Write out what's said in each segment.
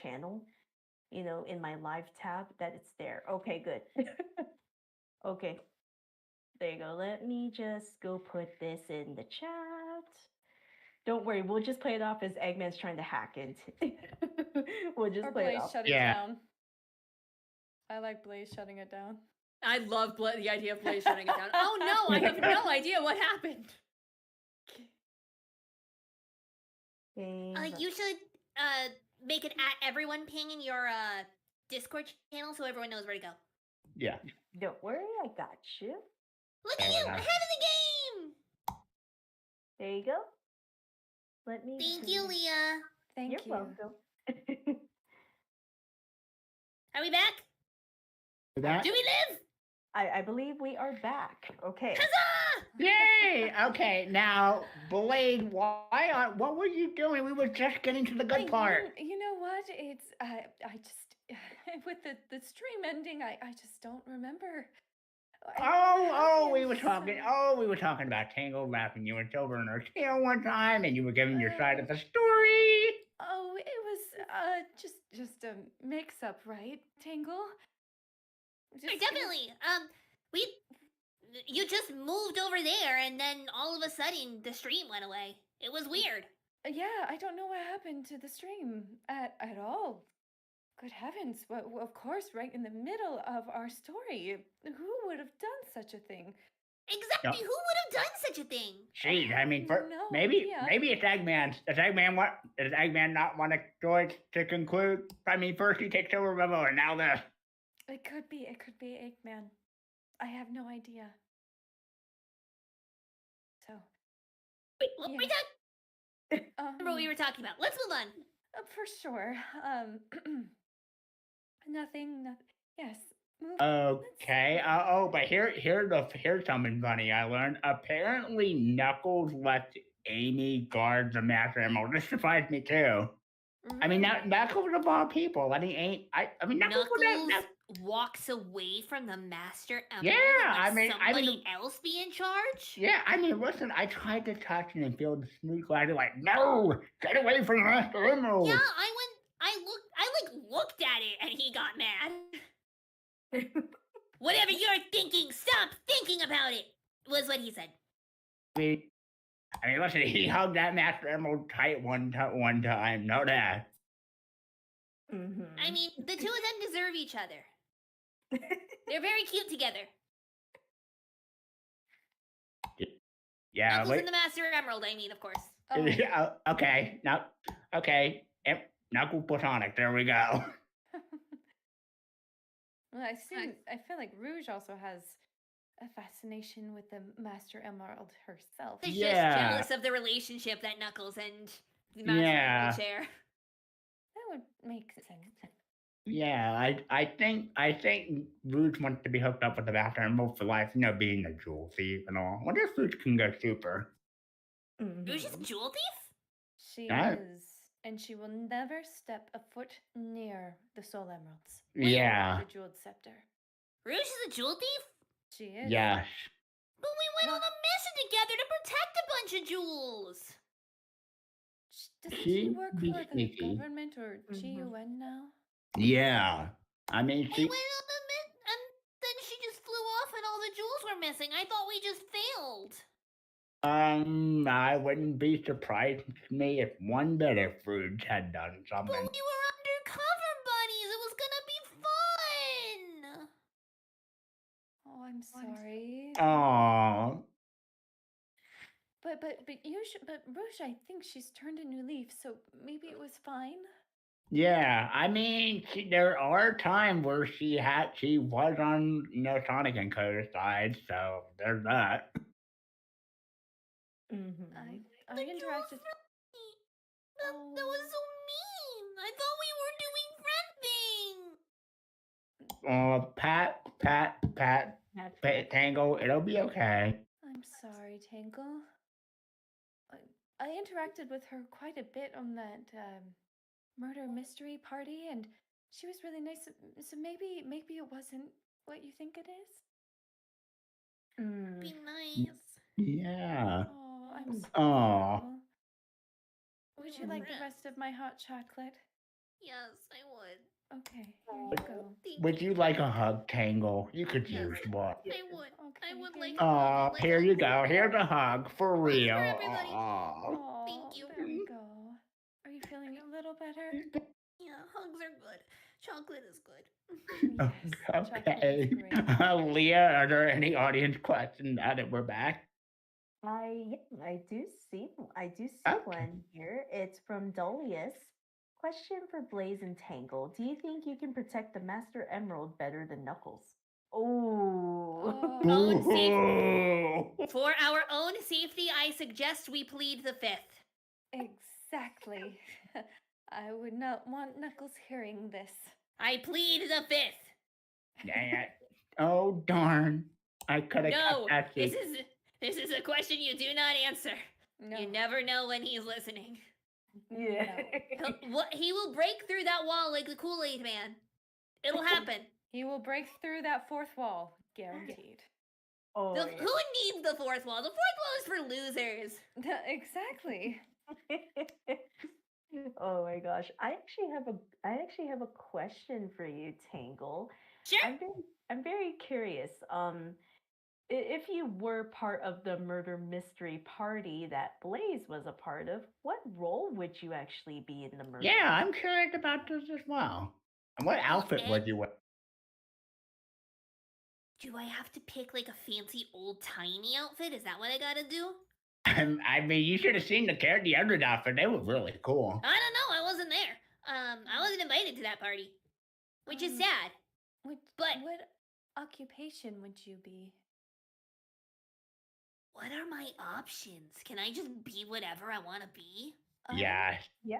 channel, in my live tab that it's there. Okay, good. Okay, there you go. Let me just go put this in the chat. Don't worry, we'll just play it off as Eggman's trying to hack into. We'll just Or play it Blaze off. shut it down. I like Blaze shutting it down. I love the idea of Blaze shutting it down. Oh no, I have no idea what happened. You should make an everyone ping in your Discord channel so everyone knows where to go. Yeah. Don't worry, I got you. Look at you, ahead of the game! There you go. Let me. Thank you, Leah. Thank You're you. welcome. Are we back? That? Do we live? I believe we are back. Okay. Huzzah! Yay! Okay, now, Blade, what were you doing? We were just getting to the good part. You know what? It's I just with the stream ending, I just don't remember. We were talking about Tangle wrapping you in silver in her tail one time, and you were giving your side of the story. Oh, it was just a mix-up, right, Tangle? Definitely. You just moved over there, and then all of a sudden the stream went away. It was weird. Yeah, I don't know what happened to the stream at all. Good heavens! Well, of course, right in the middle of our story. Who would have done such a thing? Exactly. Who would have done such a thing? Jeez, I mean, maybe it's Eggman. Does Eggman not want the story to conclude? I mean, first he takes over Revo, and now this. It could be Eggman. I have no idea. So. Wait, what were we talking? Remember what we were talking about. Let's move on. For sure. Nothing. Yes. Okay. But here's something funny I learned. Apparently, Knuckles left Amy guard the Master Emerald. This surprised me too. I mean, Knuckles of all people. I mean, Knuckles walks away from the Master Emerald. Yeah, and somebody else be in charge. Yeah, I mean, listen. I tried to touch him and feel the smooth glide. Like, no, get away from the Master Emerald. Yeah, I looked at it, and he got mad. Whatever you're thinking, stop thinking about it. Was what he said. I mean, listen. He hugged that Master Emerald tight one time. Know that. Mm-hmm. I mean, the two of them deserve each other. They're very cute together. Yeah, Knuckles and the Master Emerald, I mean, of course. Yeah, okay. Now, okay. Knuckle Platonic, there we go. Well, I feel like Rouge also has a fascination with the Master Emerald herself. She's just jealous of the relationship that Knuckles and the Master Emerald share. That would make sense. Yeah, I think Rouge wants to be hooked up with the Master Emerald for life, being a jewel thief and all. I wonder if Rouge can go super. Rouge is a jewel thief? She is, and she will never step a foot near the Soul Emeralds. Yeah. The Jeweled Scepter. Rouge is a jewel thief? She is. Yes. But we went on a mission together to protect a bunch of jewels. Doesn't she work for the government or GUN now? Yeah. I mean, she went on the mission, and then she just flew off and all the jewels were missing. I thought we just failed. I wouldn't be surprised me if one bit if Rouge had done something. But we were undercover buddies. It was gonna be fun. Oh, I'm sorry. Aww. But Rouge, I think she's turned a new leaf, so maybe it was fine. Yeah, I mean, there are times where she was on Sonic and Coda's side, so there's that. Mm-hmm. I interacted. That was so mean. I thought we were doing friend thing. Pat, Tangle, it'll be okay. I'm sorry, Tangle. I interacted with her quite a bit on that murder mystery party, and she was really nice. So maybe it wasn't what you think it is. Be nice. Yeah. Oh, I'm sorry. Aw. Would you like the rest of my hot chocolate? Yes, I would. Okay, here you go. Thank Would you like a hug, Tangle? You could Yes. use one. I would. I Okay, would here like you a hug. Oh, Like here a- you go. Here's a hug for real. everybody. Aw. Oh, Thank you. there we go. Are you feeling a little better? Yeah, hugs are good. Chocolate is good. Yes, chocolate Okay. is great. Leah, are there any audience questions now that we're back? I do see Okay. one here. It's from Dolius. Question for Blaze and Tangle. Do you think you can protect the Master Emerald better than Knuckles? Oh. Own safe- Ooh. For our own safety, I suggest we plead the fifth. Exactly. I would not want Knuckles hearing this. I plead the fifth. Dang it. Oh, darn. I could have No, kept that this secret. is a question you do not answer. No. You never know when he's listening. Yeah. He will break through that wall like the Kool-Aid Man. It'll happen. He will break through that fourth wall, guaranteed. Oh, Who needs the fourth wall? The fourth wall is for losers. Exactly. Oh my gosh. I actually have a question for you, Tangle. Sure. I'm very curious. If you were part of the murder mystery party that Blaze was a part of, what role would you actually be in the murder? Yeah, I'm curious about this as well. And what outfit would you wear? Do I have to pick like a fancy old-timey outfit? Is that what I gotta do? I mean, you should have seen the character outfit. They were really cool. I don't know. I wasn't there. I wasn't invited to that party, which is sad. But- what occupation would you be? What are my options? Can I just be whatever I want to be? Yeah. Yeah.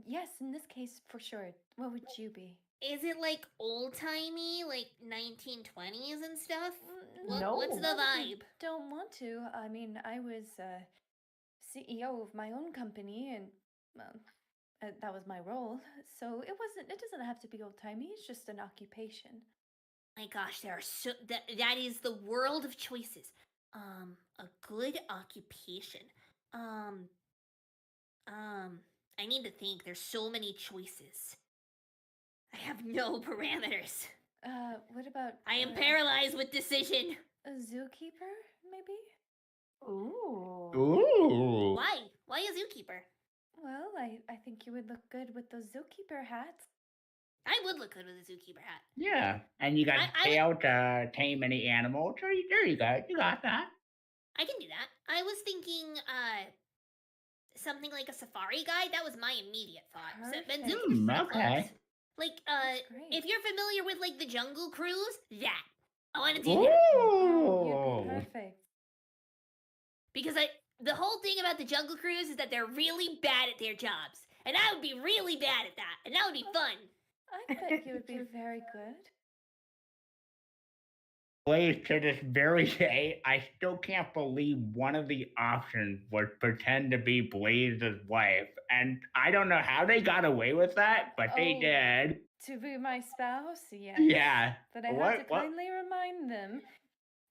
Yes, in this case, for sure. What would you be? Is it like old-timey, like 1920s and stuff? No. What's the vibe? Don't want to. I mean, I was CEO of my own company, and well, that was my role. So it doesn't have to be old timey. It's just an occupation. My gosh, there are so that is the world of choices. A good occupation. I need to think. There's so many choices. I have no parameters. What about? I am paralyzed with decision. A zookeeper, maybe? Ooh. Ooh. Why? Why a zookeeper? Well, I think you would look good with those zookeeper hats. I would look good with a zookeeper hat. Yeah. And you got I to pay out to tame any animal. There you go. You got that. I can do that. I was thinking, something like a safari guide. That was my immediate thought. So, but Perfect. zookeeper's kinda Okay. close. Like, That's great. if you're familiar with like the Jungle Cruise, that I want to do that Oh, you'd be Ooh. perfect. because the whole thing about the Jungle Cruise is that they're really bad at their jobs, and I would be really bad at that, and that would be fun. I bet you would be very good. Blaze, to this very day, I still can't believe one of the options was pretend to be Blaze's wife. And I don't know how they got away with that, but they Oh. did. To be my spouse, yes. Yeah. But I What- have to what- kindly remind them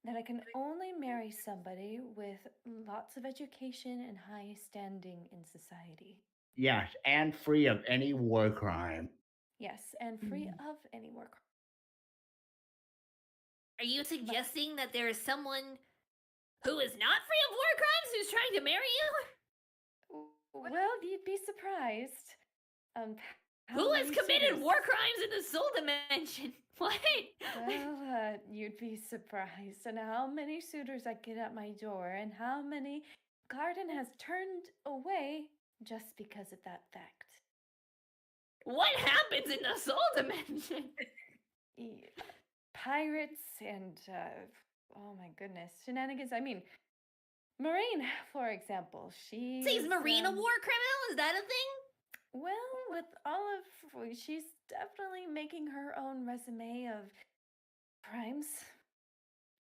that I can only marry somebody with lots of education and high standing in society. Yes, and free of any war crime. Yes, and free of any work. Are you suggesting that there is someone who is not free of war crimes who's trying to marry you? Well, you'd be surprised. How Who has many committed suitors- war crimes in the soul dimension? What? Well, you'd be surprised at how many suitors I get at my door and how many Garden has turned away just because of that fact. What happens in the soul dimension? Pirates and, oh my goodness, shenanigans. I mean, Marine, for example, she. So is Marine a war criminal? Is that a thing? Well, with she's definitely making her own resume of crimes.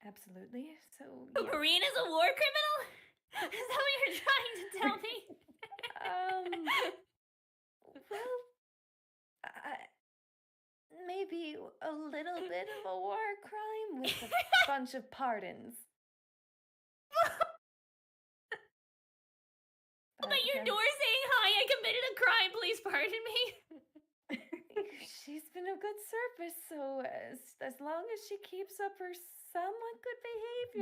Absolutely. So, A yeah. Marine is a war criminal? Is that what you're trying to tell me? Well, maybe a little bit of a war crime with a bunch of pardons. I'm at your door saying, hi, I committed a crime, please pardon me. been a good service, so as long as she keeps up her somewhat good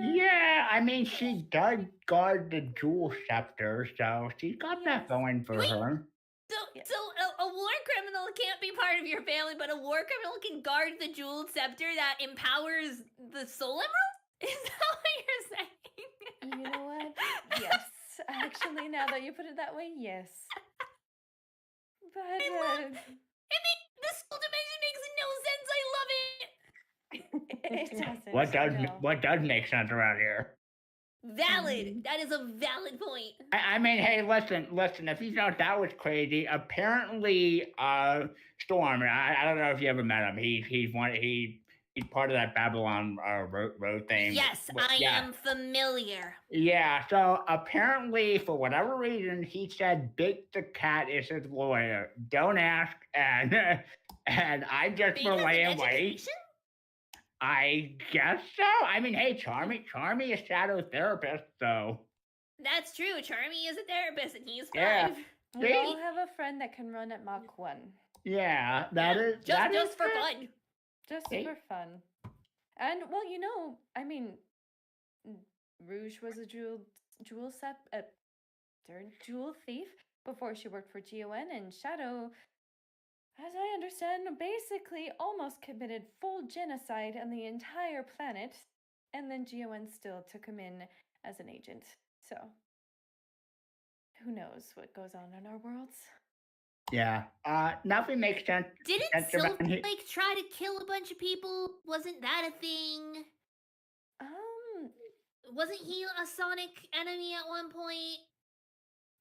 behavior. Yeah, I mean, she does guard the jewel scepter, so she's got that Yes. going for Wait. her. So a war criminal can't be part of your family, but a war criminal can guard the jeweled scepter that empowers the soul emerald? Is that what you're saying? You know what? Yes. Actually, now that you put it that way, yes. But This whole dimension makes no sense. I love it. it doesn't. What does make sense around here? Valid. That is a valid point. I mean, hey, listen. If you thought that was crazy, apparently, Storm. I don't know if you ever met him. He's part of that Babylon road thing. Yes, I am familiar. Yeah. So apparently, for whatever reason, he said Big the Cat is his lawyer. Don't ask, and I just Because of wait. education? I guess so. I mean, hey, Charmy is Shadow therapist, so. That's true. Charmy is a therapist and he's 5. Yeah. We See? all have a friend that can run at Mach 1. Yeah, that is Just for fun. Just See? for fun. And, well, I mean, Rouge was a jewel thief before she worked for GON, and Shadow, as I understand, basically almost committed full genocide on the entire planet, and then GON still took him in as an agent. So, who knows what goes on in our worlds? Yeah. Nothing makes sense. Didn't That's around Silk here. try to kill a bunch of people? Wasn't that a thing? Wasn't he a Sonic enemy at one point?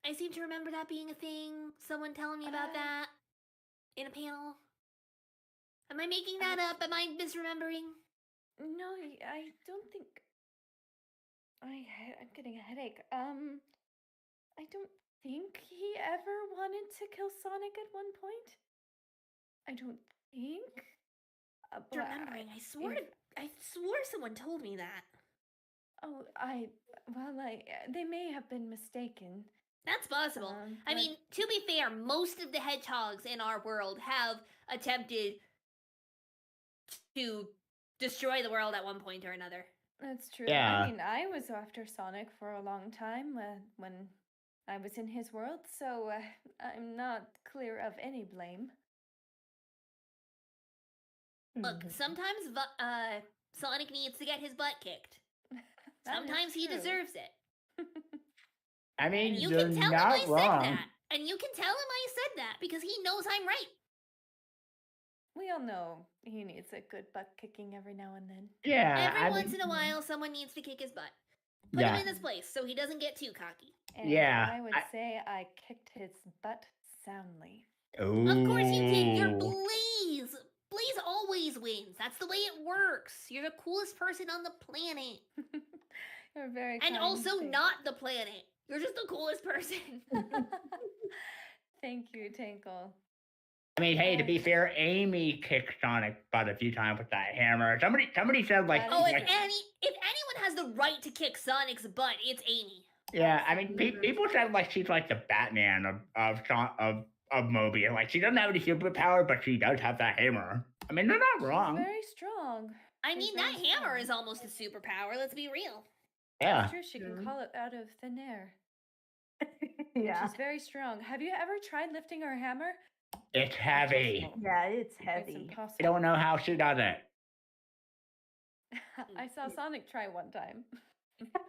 I seem to remember that being a thing. Someone telling me about that in a panel. Am I making that up? Am I misremembering? No, I don't think. I'm getting a headache. I don't think he ever wanted to kill Sonic at one point. I don't think. But Remembering, I swore someone told me that. Oh, they may have been mistaken. That's possible. I but- mean, to be fair, most of the hedgehogs in our world have attempted to destroy the world at one point or another. That's true. Yeah. I mean, I was after Sonic for a long time when I was in his world, so I'm not clear of any blame. Look, sometimes Sonic needs to get his butt kicked. That is Sometimes he true. deserves it. I mean, And you you're can tell him not I said wrong. that. And you can tell him I said that because he knows I'm right. We all know he needs a good butt kicking every now and then. Yeah. Every I once mean, in a while, someone needs to kick his butt. Put Yeah. him in his place so he doesn't get too cocky. And Yeah, I would say I kicked his butt soundly. Of course you did. You're Ooh. Blaze. Blaze always wins. That's the way it works. You're the coolest person on the planet. You're very And kind, also thank- not the planet. You're just the coolest person. Thank you, Tangle. I mean, hey, to be fair, Amy kicked Sonic butt a few times with that hammer. Somebody said like, That Oh, is if like anyone has the right to kick Sonic's butt, it's Amy. yeah. I mean, people said like she's like the Batman of Mobius. Like she doesn't have any superpower, but she does have that hammer. I mean, they're not wrong. Very strong. I She's mean, that very hammer strong. is almost a superpower. Let's be real. Yeah. It's true, she can call it out of thin air. Yeah. She's very strong. Have you ever tried lifting her hammer? It's heavy. Impossible. Yeah, it's It's heavy. impossible. I don't know how she does it. I saw Sonic try one time.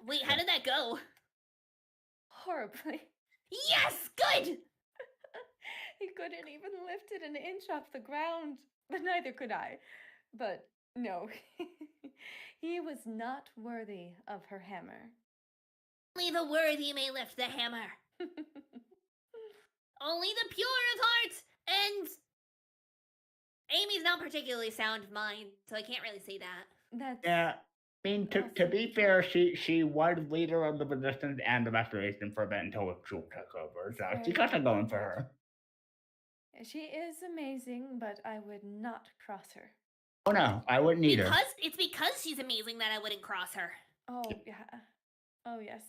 Wait, how did that go? Horribly. Yes, good. He couldn't even lift it an inch off the ground. But neither could I. But no, he was not worthy of her hammer. Only the worthy may lift the hammer. Only the pure of heart. And Amy's not particularly sound of mind, so I can't really say that. That's Yeah. I mean, to be fair, she was leader of the resistance and the restoration for a bit until Jewel took over. So she got that going for her. She is amazing, but I would not cross her. Oh no, I wouldn't either. It's because she's amazing that I wouldn't cross her. Oh yeah. Oh yes.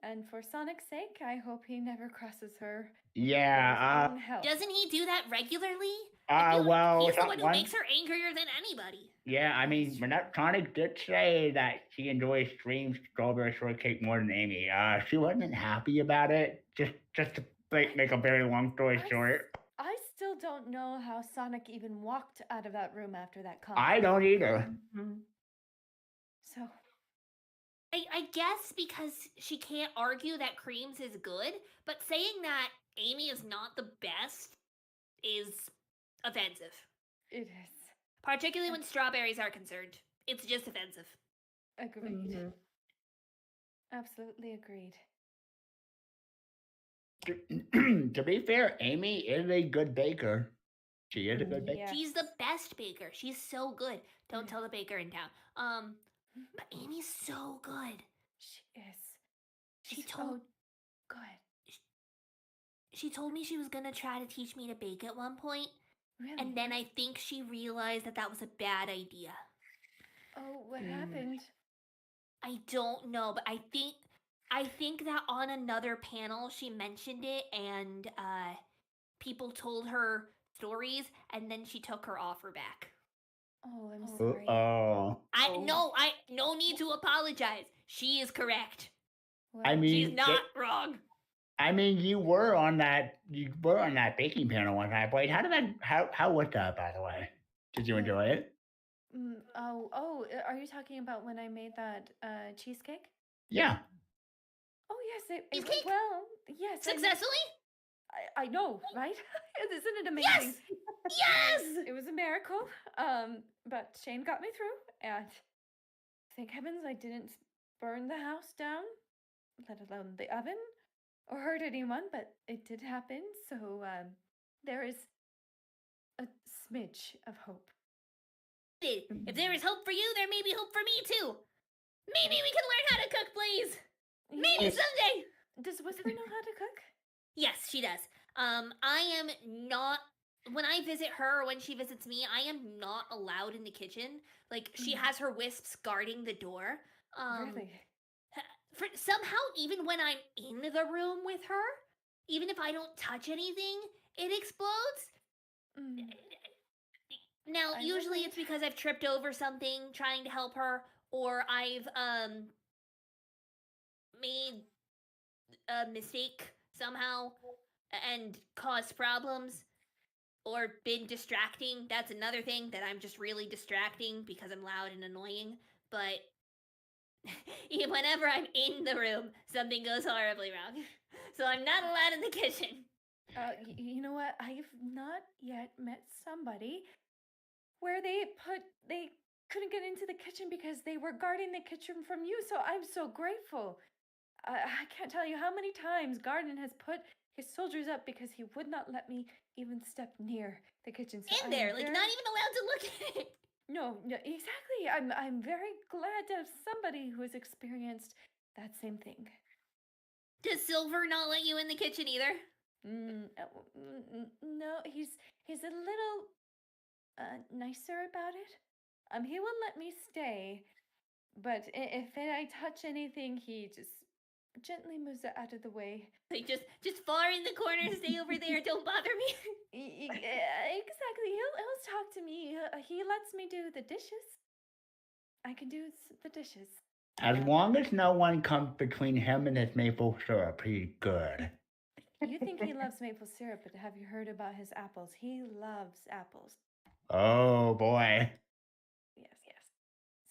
And for Sonic's sake, I hope he never crosses her for Yeah. his own health. Doesn't he do that regularly? I feel like Well, he's the that one who one. makes her angrier than anybody. Yeah, I mean, Sonic did say that she enjoys Stream's strawberry shortcake more than Amy. She wasn't happy about it. Just to make a very long story short. I still don't know how Sonic even walked out of that room after that comment. I don't either. So, I guess because she can't argue that Creams is good, but saying that Amy is not the best is offensive. it is. Particularly when strawberries are concerned. It's just offensive. Agreed. Absolutely agreed. To be fair, Amy is a good baker. She is a good baker. Yes. She's the best baker. She's so good. Don't tell the baker in town. But Amy's so good. She is. She She's told so good. she told me she was gonna try to teach me to bake at one point, Really? and then I think she realized that was a bad idea. Oh, what happened? I don't know, but I think that on another panel she mentioned it, and people told her stories, and then she took her offer back. Oh, I'm sorry. No need to apologize. She is correct. Well, I mean, She's not wrong. I mean, you were on that baking panel one time, Blade. How was that, by the way? Did you enjoy it? Are you talking about when I made that cheesecake? Yeah. Oh, yes, it Cheesecake? well, yes. Successfully? I know, right? Isn't it amazing? Yes! It was a miracle. But Shane got me through, and thank heavens I didn't burn the house down, let alone the oven, or hurt anyone, but it did happen, so there is a smidge of hope. If there is hope for you, there may be hope for me too. Maybe we can learn how to cook, Blaze. Maybe Yes. someday. Does Whisper know how to cook? Yes, she does. I am not. When I visit her or when she visits me, I am not allowed in the kitchen. Like, she has her wisps guarding the door. Really? Somehow, even when I'm in the room with her, even if I don't touch anything, it explodes. Now, I usually wondered. it's because I've tripped over something trying to help her, or I've made a mistake somehow and caused problems, or been distracting. That's another thing, that I'm just really distracting because I'm loud and annoying. But whenever I'm in the room, something goes horribly wrong. So I'm not allowed in the kitchen. You know what? I've not yet met somebody where they couldn't get into the kitchen because they were guarding the kitchen from you. So I'm so grateful. I can't tell you how many times Garden has put his soldiers up because he would not let me even step near the kitchen. So In there, like, not even allowed to look at it. No, exactly. I'm very glad to have somebody who has experienced that same thing. Does Silver not let you in the kitchen either? No, he's a little nicer about it. He will let me stay, but if I touch anything, he just gently moves it out of the way. Like, just far in the corner, stay over there, don't bother me. Exactly. He'll talk to me. He lets me do the dishes. I can do the dishes. As long as no one comes between him and his maple syrup, he's good. You think he loves maple syrup, but have you heard about his apples? He loves apples. Oh boy. Yes.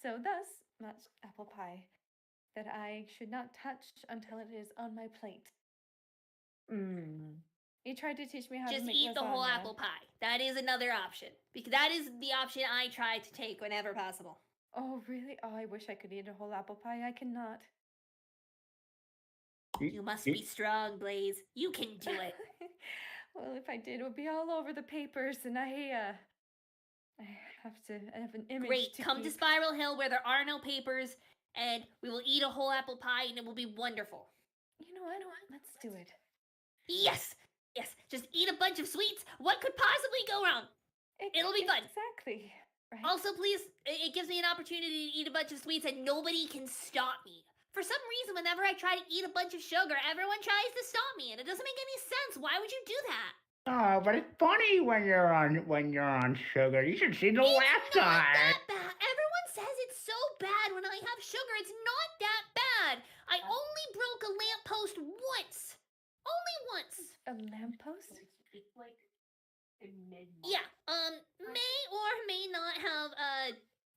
So thus, much apple pie that I should not touch until it is on my plate. He tried to teach me how to Just make eat the whole lasagna. apple pie. That is another option. Because that is the option I try to take whenever possible. Oh, really? Oh, I wish I could eat a whole apple pie. I cannot. You must be strong, Blaze. You can do it. Well, if I did, it would be all over the papers, and I have an image. Great. to Come to keep. Spiral Hill where there are no papers, and we will eat a whole apple pie, and it will be wonderful. You know what? Let's do it. Yes! Yes! Just eat a bunch of sweets. What could possibly go wrong? It'll be fun. Exactly. Right. Also, please, it gives me an opportunity to eat a bunch of sweets, and nobody can stop me For some reason, whenever I try to eat a bunch of sugar, everyone tries to stop me, and it doesn't make any sense. Why would you do that? Oh, but it's funny when you're on sugar. You should see the last It's not time. that bad. Everyone says it's so bad when I have sugar. It's not that bad. I only broke a lamppost once. Only once. A lamppost? It's like in mid-March. Yeah. May or may not have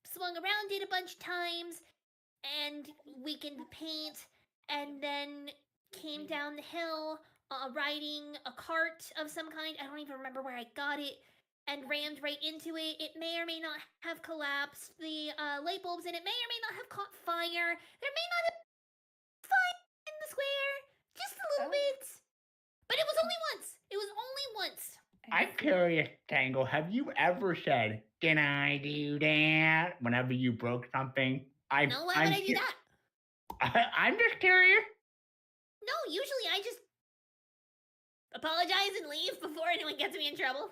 swung around it a bunch of times and weakened the paint, and then came down the hill riding a cart of some kind. I don't even remember where I got it, and rammed right into it. It may or may not have collapsed the light bulbs, and it may or may not have caught fire. There may not have been fire in the square, just a little bit. But it was only once. It was only once. I'm curious, Tangle. Have you ever said, "Can I do that?" whenever you broke something? No, why would I do that? I'm just curious. No, usually I just apologize and leave before anyone gets me in trouble.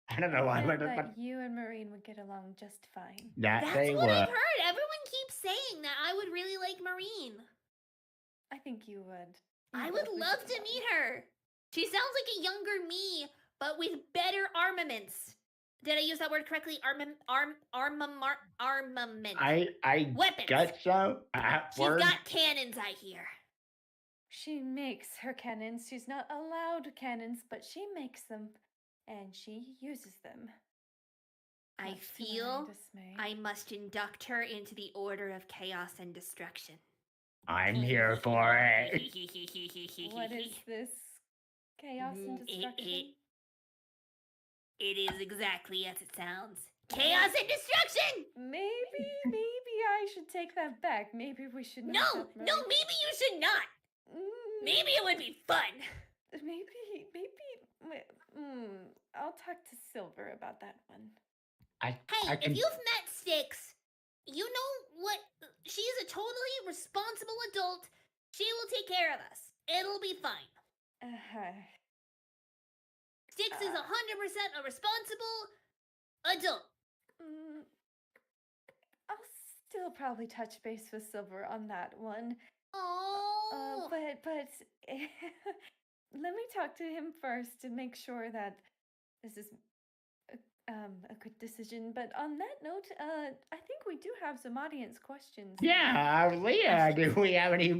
I don't know why, I but bet you and Marine would get along just fine. that That's they what were. I've heard. Everyone keeps saying that I would really like Marine. I think you would. I You would both love get to along. meet her. She sounds like a younger me, but with better armaments. Did I use that word correctly? Armament. I Weapons. guess so. She's Word. got cannons, I hear. She makes her cannons. She's not allowed cannons, but she makes them. And she uses them. I much to my feel dismay. I must induct her into the order of chaos and destruction. I'm here for it. What is this? Chaos and destruction? It is exactly as it sounds. Chaos and destruction! Maybe I should take that back. Maybe we should not No, have no, Marine. maybe you should not. Maybe it would be fun. I'll talk to Silver about that one. I Hey, can. if you've met Styx, you know what? She's a totally responsible adult. She will take care of us. It'll be fine. Styx is 100% a responsible adult. I'll still probably touch base with Silver on that one. Oh, But let me talk to him first to make sure that this is a good decision. But on that note, I think we do have some audience questions. Yeah, Leah. Do we have any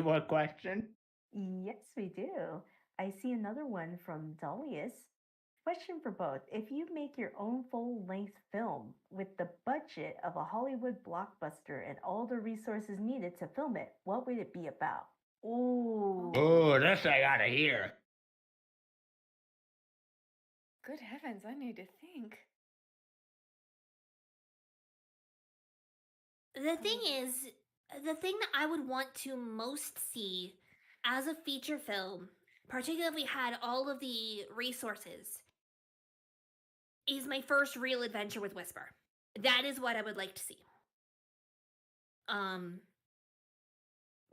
more questions? Yes, we do. I see another one from Dolius. Question for both. If you make your own full-length film with the budget of a Hollywood blockbuster and all the resources needed to film it, what would it be about? Ooh. Oh, this I gotta hear. Good heavens, I need to think. the thing is, the thing that I would want to most see as a feature film, particularly if we had all of the resources, is my first real adventure with Whisper. That is what I would like to see.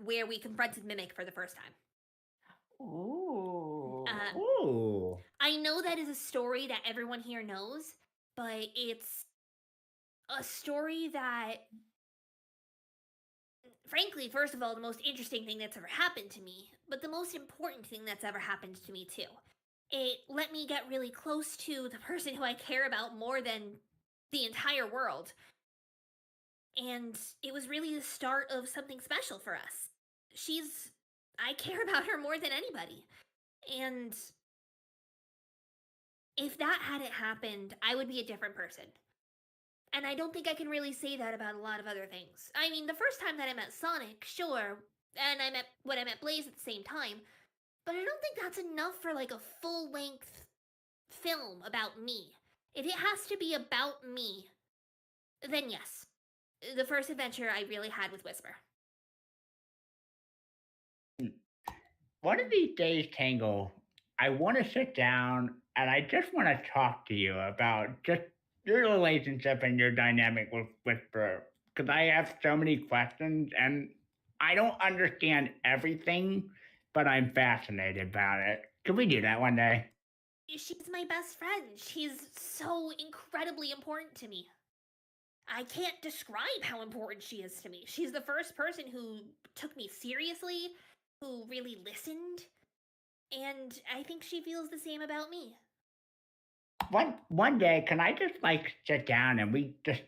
Where we confronted Mimic for the first time. Ooh. Ooh. I know that is a story that everyone here knows, but it's a story that, frankly, first of all, the most interesting thing that's ever happened to me, but the most important thing that's ever happened to me, too. It let me get really close to the person who I care about more than the entire world. And it was really the start of something special for us. I care about her more than anybody. And if that hadn't happened, I would be a different person. And I don't think I can really say that about a lot of other things. I mean, the first time that I met Sonic, sure, and I met Blaze at the same time, but I don't think that's enough for like a full-length film about me. If it has to be about me, then yes. The first adventure I really had with Whisper. One of these days, Tangle, I want to sit down and I just want to talk to you about just your relationship and your dynamic with Whisper. Because I have so many questions and I don't understand everything, but I'm fascinated about it. Could we do that one day? She's my best friend. She's so incredibly important to me. I can't describe how important she is to me. She's the first person who took me seriously, who really listened, and I think she feels the same about me. One day, can I just like sit down and we just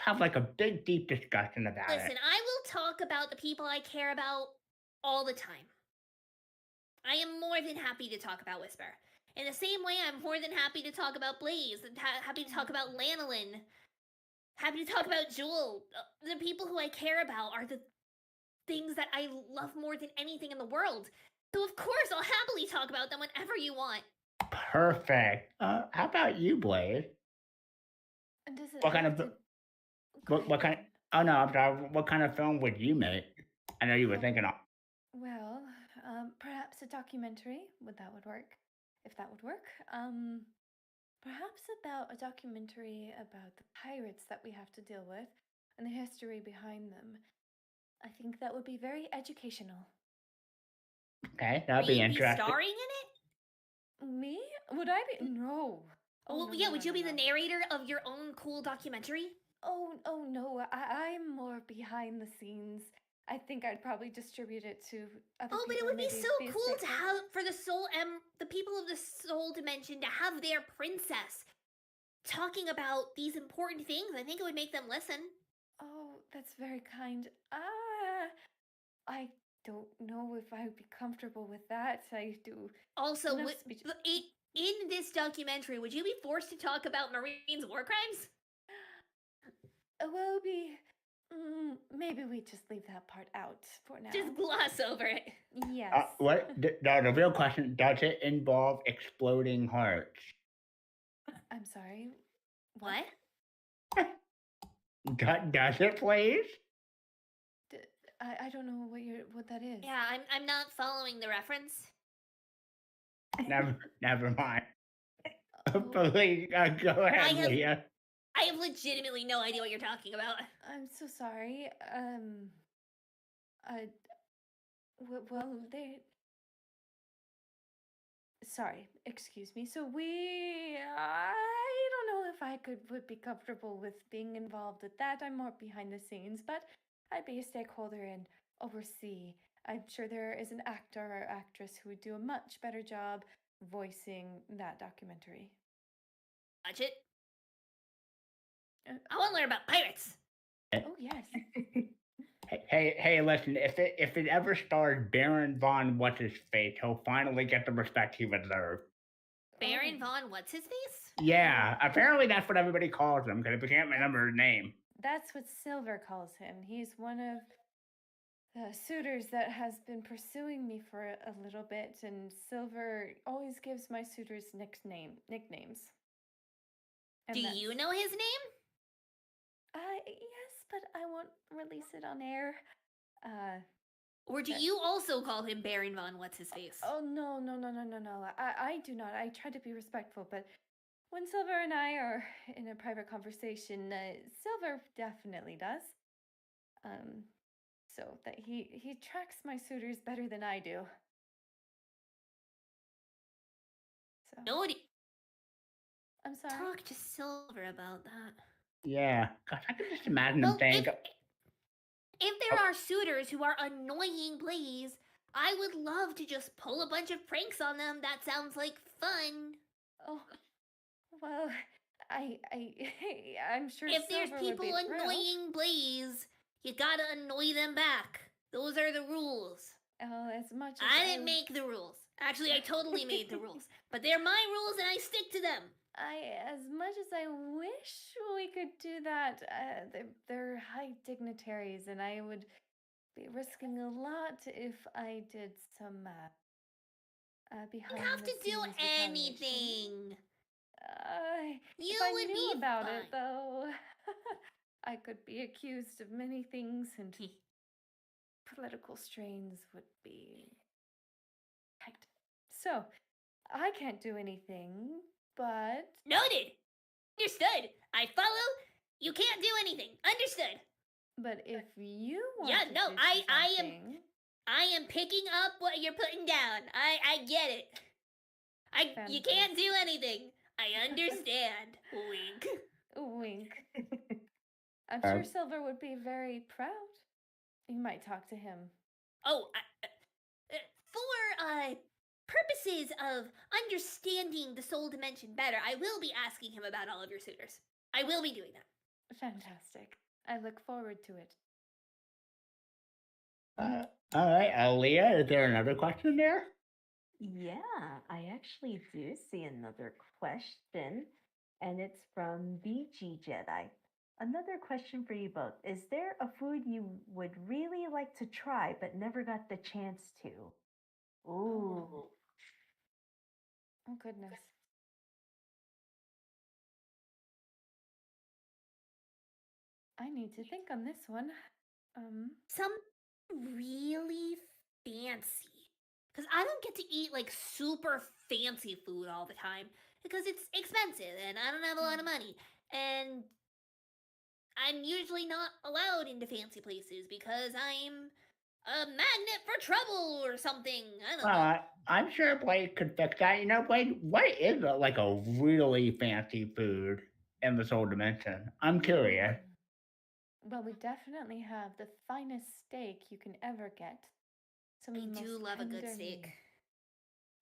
have like a big deep discussion about Listen, it? I will talk about the people I care about all the time. I am more than happy to talk about Whisper. In the same way, I'm more than happy to talk about Blaze, and happy to talk about Lanolin, happy to talk about Jewel. The people who I care about are the things that I love more than anything in the world. So of course, I'll happily talk about them whenever you want. Perfect. How about you, Blaze? And does it What kind have of to... Go what kind? ahead. Oh no, I'm sorry. What kind of film would you make? I know you were thinking of. Well, perhaps a documentary. That would work. If that would work. Perhaps about a documentary about the pirates that we have to deal with and the history behind them. I think that would be very educational. Okay, Will that'd be you be interesting. starring in it? Me? Would I be? No. Oh, Well, no, yeah, no, would no, you be no, the no. narrator of your own cool documentary? Oh no. I'm more behind the scenes. I think I'd probably distribute it to other Oh, but people. it would be maybe so a cool to stakeholder. have for the people of the soul dimension to have their princess talking about these important things. I think it would make them listen. Oh, that's very kind. I don't know if I would be comfortable with that. I do. Also, enough speech. in this documentary, would you be forced to talk about Marines' war crimes? Well, maybe we just leave that part out for now. Just gloss over it. Yes. The real question: does it involve exploding hearts? I'm sorry. What? Does it, please? I don't know what that is. Yeah, I'm not following the reference. Never mind. Oh, Please, go ahead, have- Leah. I have legitimately no idea what you're talking about. I'm so sorry. Well, they. Sorry, excuse me. So I don't know if I would be comfortable with being involved with that. I'm more behind the scenes, but I'd be a stakeholder and oversee. I'm sure there is an actor or actress who would do a much better job voicing that documentary. Watch it. Uh, I want to learn about pirates. Oh yes. Hey, listen. If it ever starred Baron von What's His Face, he'll finally get the respect he deserves. Baron von what's his face? Yeah, apparently that's what everybody calls him because I can't remember his name. That's what Silver calls him. He's one of the suitors that has been pursuing me for a little bit, and Silver always gives my suitors nicknames. And Do you know his name? Yes, but I won't release it on air. Or do you also call him Baron von what's his face? Oh no. I do not. I try to be respectful, but when Silver and I are in a private conversation, Silver definitely does. So that he tracks my suitors better than I do. So No, I'm sorry. talk to Silver about that. Yeah, gosh, I can just imagine him Well, saying. if there are suitors who are annoying Blaze, I would love to just pull a bunch of pranks on them. That sounds like fun. Oh, well, I'm sure If there's Silver would people be thrilled. annoying Blaze, you gotta annoy them back. Those are the rules. Oh, as much as I didn't make the rules. Actually, I totally made the rules. But they're my rules and I stick to them. As much as I wish we could do that, they're high dignitaries, and I would be risking a lot if I did some You behind don't have the to do scenes retaliation. anything. If You I would knew be about fine. it, though, I could be accused of many things, and political strains would be hectic. So, I can't do anything, but Noted. Understood. I follow. You can't do anything. Understood. if you want Yeah, to no, do I am- something, I am picking up what you're putting down. I get it. You can't do anything. I understand. Wink. wink. I'm Uh, sure Silver would be very proud. You might talk to him. Oh, for purposes of understanding the soul dimension better, I will be asking him about all of your suitors. I will be doing that. Fantastic. I look forward to it. all right, Leah, is there another question there? Yeah, I actually do see another question, and it's from VG Jedi. Another question for you both. Is there a food you would really like to try but never got the chance to? Ooh. Oh, goodness. I need to think on this one. Some really fancy. Because I don't get to eat like super fancy food all the time because it's expensive and I don't have a lot of money. And I'm usually not allowed into fancy places because I'm a magnet for trouble or something. I don't know. I'm sure Blade could fix that. You know, Blade, what is like a really fancy food in the soul dimension? I'm curious. Well, we definitely have the finest steak you can ever get. Some of I the do most love a good tender steak. meat.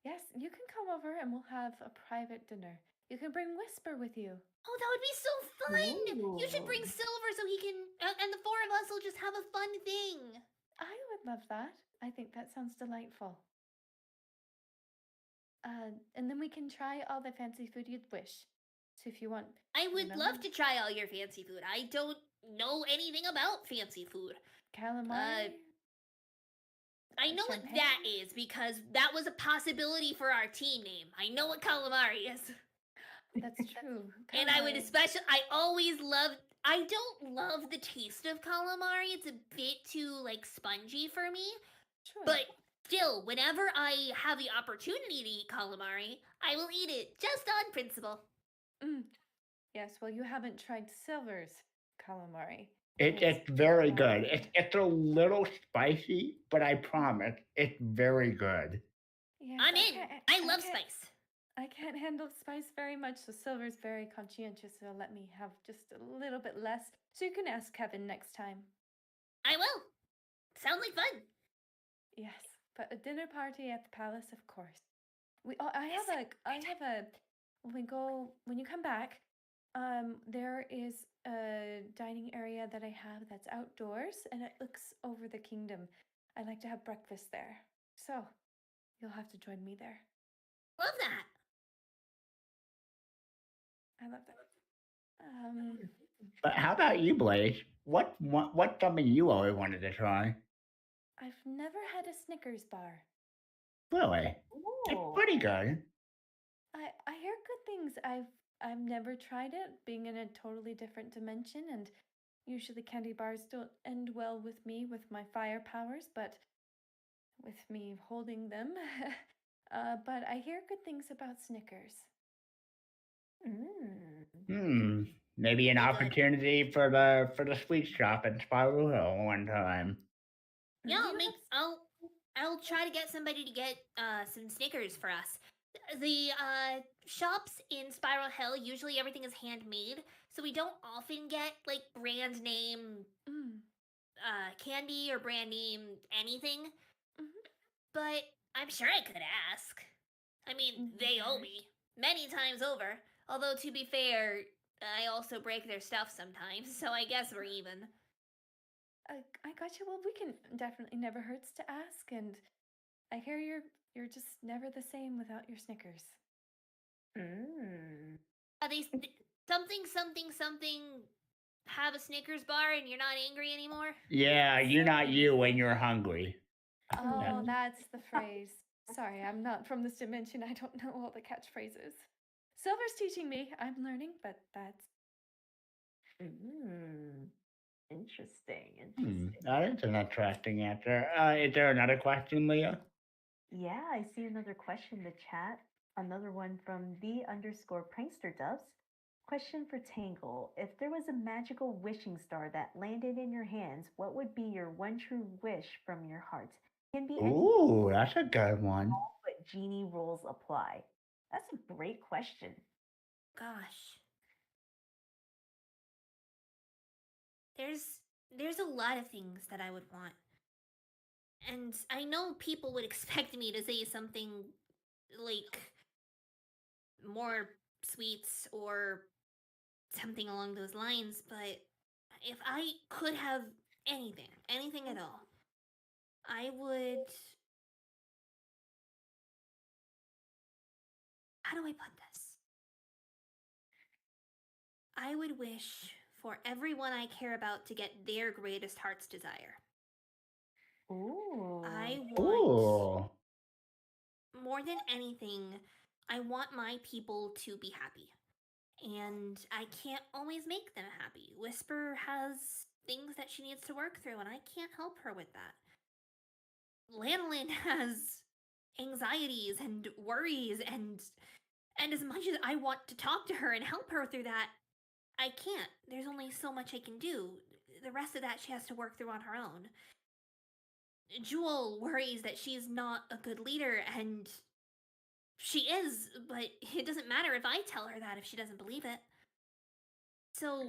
Yes, you can come over and we'll have a private dinner. You can bring Whisper with you. Oh, that would be so fun! You should bring Ooh. Silver so he can, and the four of us will just have a fun thing. I would love that. I think that sounds delightful. And then we can try all the fancy food you'd wish. So if you want, I would know, love to try all your fancy food. I don't know anything about fancy food. calamari. I know what that is because that was a possibility for our team name. I know what calamari is. That's true. And I would Calamari. especially, I always loved, I don't love the taste of calamari. It's a bit too, like, spongy for me. Sure. But still, whenever I have the opportunity to eat calamari, I will eat it just on principle. Yes, well, you haven't tried Silver's calamari. It's very good. It's a little spicy, but I promise it's very good. Yes, I'm in. I love spice. I can't handle spice very much, so Silver's very conscientious. So let me have just a little bit less, so you can ask Kevin next time. I will. Sounds like fun. Yes, but a dinner party at the palace, of course. I have a. When you come back, there is a dining area that I have that's outdoors, and it looks over the kingdom. I like to have breakfast there, so you'll have to join me there. Love that. I love that. But how about you, Blaze? What's something you always wanted to try? I've never had a Snickers bar. Really? It's pretty good. I hear good things. I've never tried it, being in a totally different dimension, and usually candy bars don't end well with me with my fire powers, but with me holding them. But I hear good things about Snickers. Maybe an opportunity for the sweet shop in Spiral Hill one time. Yeah, I'll try to get somebody to get some Snickers for us. The shops in Spiral Hill, usually everything is handmade, so we don't often get like brand name candy or brand name anything. But I'm sure I could ask. I mean, they owe me many times over. Although to be fair, I also break their stuff sometimes, so I guess we're even. I got you. Well, we can definitely never hurts to ask, and I hear you're just never the same without your Snickers. Are they something have a Snickers bar and you're not angry anymore? Yeah, you're not you when you're hungry. Oh, that's the phrase. Sorry, I'm not from this dimension. I don't know all the catchphrases. Silver's teaching me. I'm learning, but that's Interesting. That is an interesting answer. Is there another question, Leah? Yeah, I see another question in the chat. Another one from the_prankster doves. Question for Tangle. If there was a magical wishing star that landed in your hands, what would be your one true wish from your heart? Can be any, Ooh, that's a good one. but genie rules apply. That's a great question. Gosh. there's a lot of things that I would want. And I know people would expect me to say something like more sweets or something along those lines, but if I could have anything at all, I would. How do I put this? I would wish for everyone I care about to get their greatest heart's desire. Ooh. I want, Ooh. more than anything, I want my people to be happy. And I can't always make them happy. Whisper has things that she needs to work through, and I can't help her with that. Lanolin has anxieties and worries, and as much as I want to talk to her and help her through that, I can't. There's only so much I can do. The rest of that she has to work through on her own. Jewel worries that she's not a good leader, and she is, but it doesn't matter if I tell her that if she doesn't believe it. So,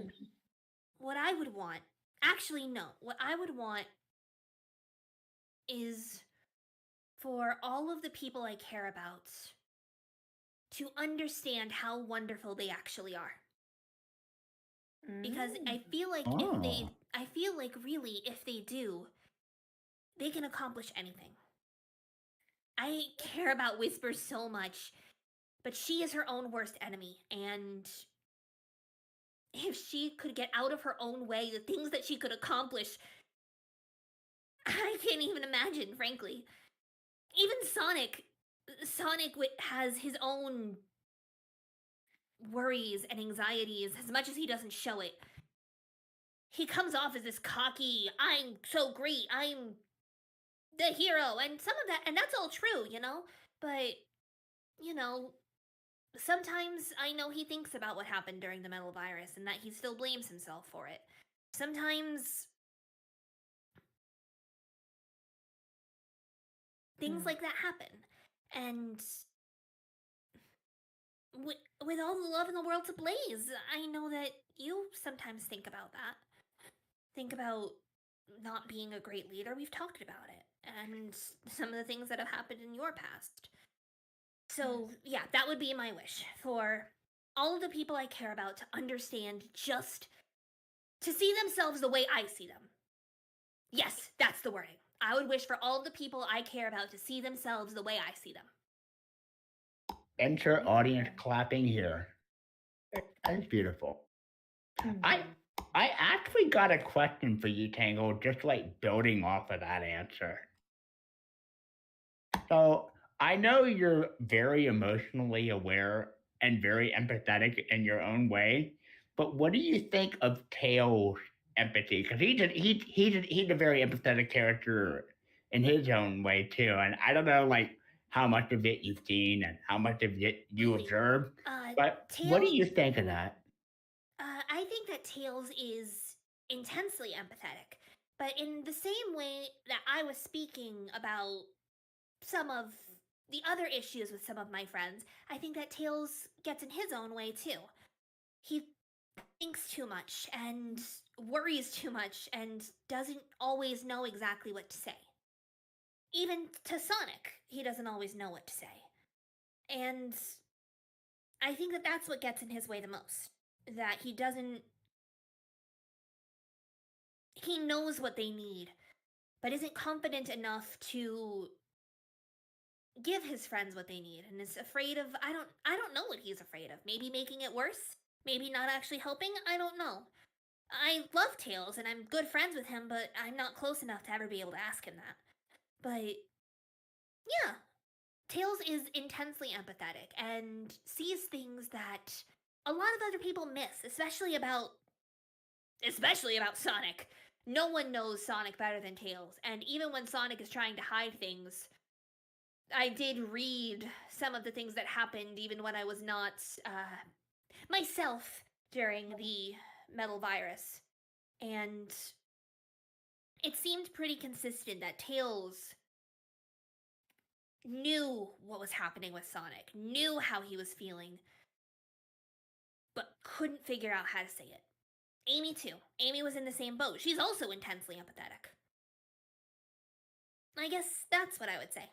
what I would want, actually, no, what I would want is for all of the people I care about to understand how wonderful they actually are. Because I feel like Oh. really, if they do, they can accomplish anything. I care about Whisper so much, but she is her own worst enemy, and if she could get out of her own way, the things that she could accomplish, I can't even imagine, frankly. Even Sonic has his own worries and anxieties, as much as he doesn't show it. He comes off as this cocky, I'm so great, I'm the hero, and some of that, and that's all true, you know? But, you know, sometimes I know he thinks about what happened during the metal virus and that he still blames himself for it. Sometimes things like that happen. And with all the love in the world to Blaze, I know that you sometimes think about that. Think about not being a great leader. We've talked about it. And some of the things that have happened in your past. So, yeah, that would be my wish. For all of the people I care about to understand, just to see themselves the way I see them. Yes, that's the wording. I would wish for all of the people I care about to see themselves the way I see them. Enter audience clapping here. That's beautiful. I actually got a question for you, Tangle, just like building off of that answer. So I know you're very emotionally aware and very empathetic in your own way, but what do you think of Tails' empathy? Because he's a very empathetic character in his own way too, and I don't know like how much of it you've seen and how much of it you observed, but what do you think of that? I think that Tails is intensely empathetic, but in the same way that I was speaking about some of the other issues with some of my friends, I think that Tails gets in his own way too. He thinks too much and worries too much and doesn't always know exactly what to say. Even to Sonic, he doesn't always know what to say. And I think that that's what gets in his way the most. That he doesn't. He knows what they need, but isn't confident enough to give his friends what they need, and is afraid of. I don't know what he's afraid of. Maybe making it worse. Maybe not actually helping. I don't know. I love Tails, and I'm good friends with him, but I'm not close enough to ever be able to ask him that. But yeah, Tails is intensely empathetic and sees things that a lot of other people miss, especially about Sonic. No one knows Sonic better than Tails, and even when Sonic is trying to hide things, I did read some of the things that happened even when I was not myself during the metal virus, and it seemed pretty consistent that Tails knew what was happening with Sonic, knew how he was feeling, but couldn't figure out how to say it. Amy too. Amy was in the same boat. She's also intensely empathetic. I guess that's what I would say.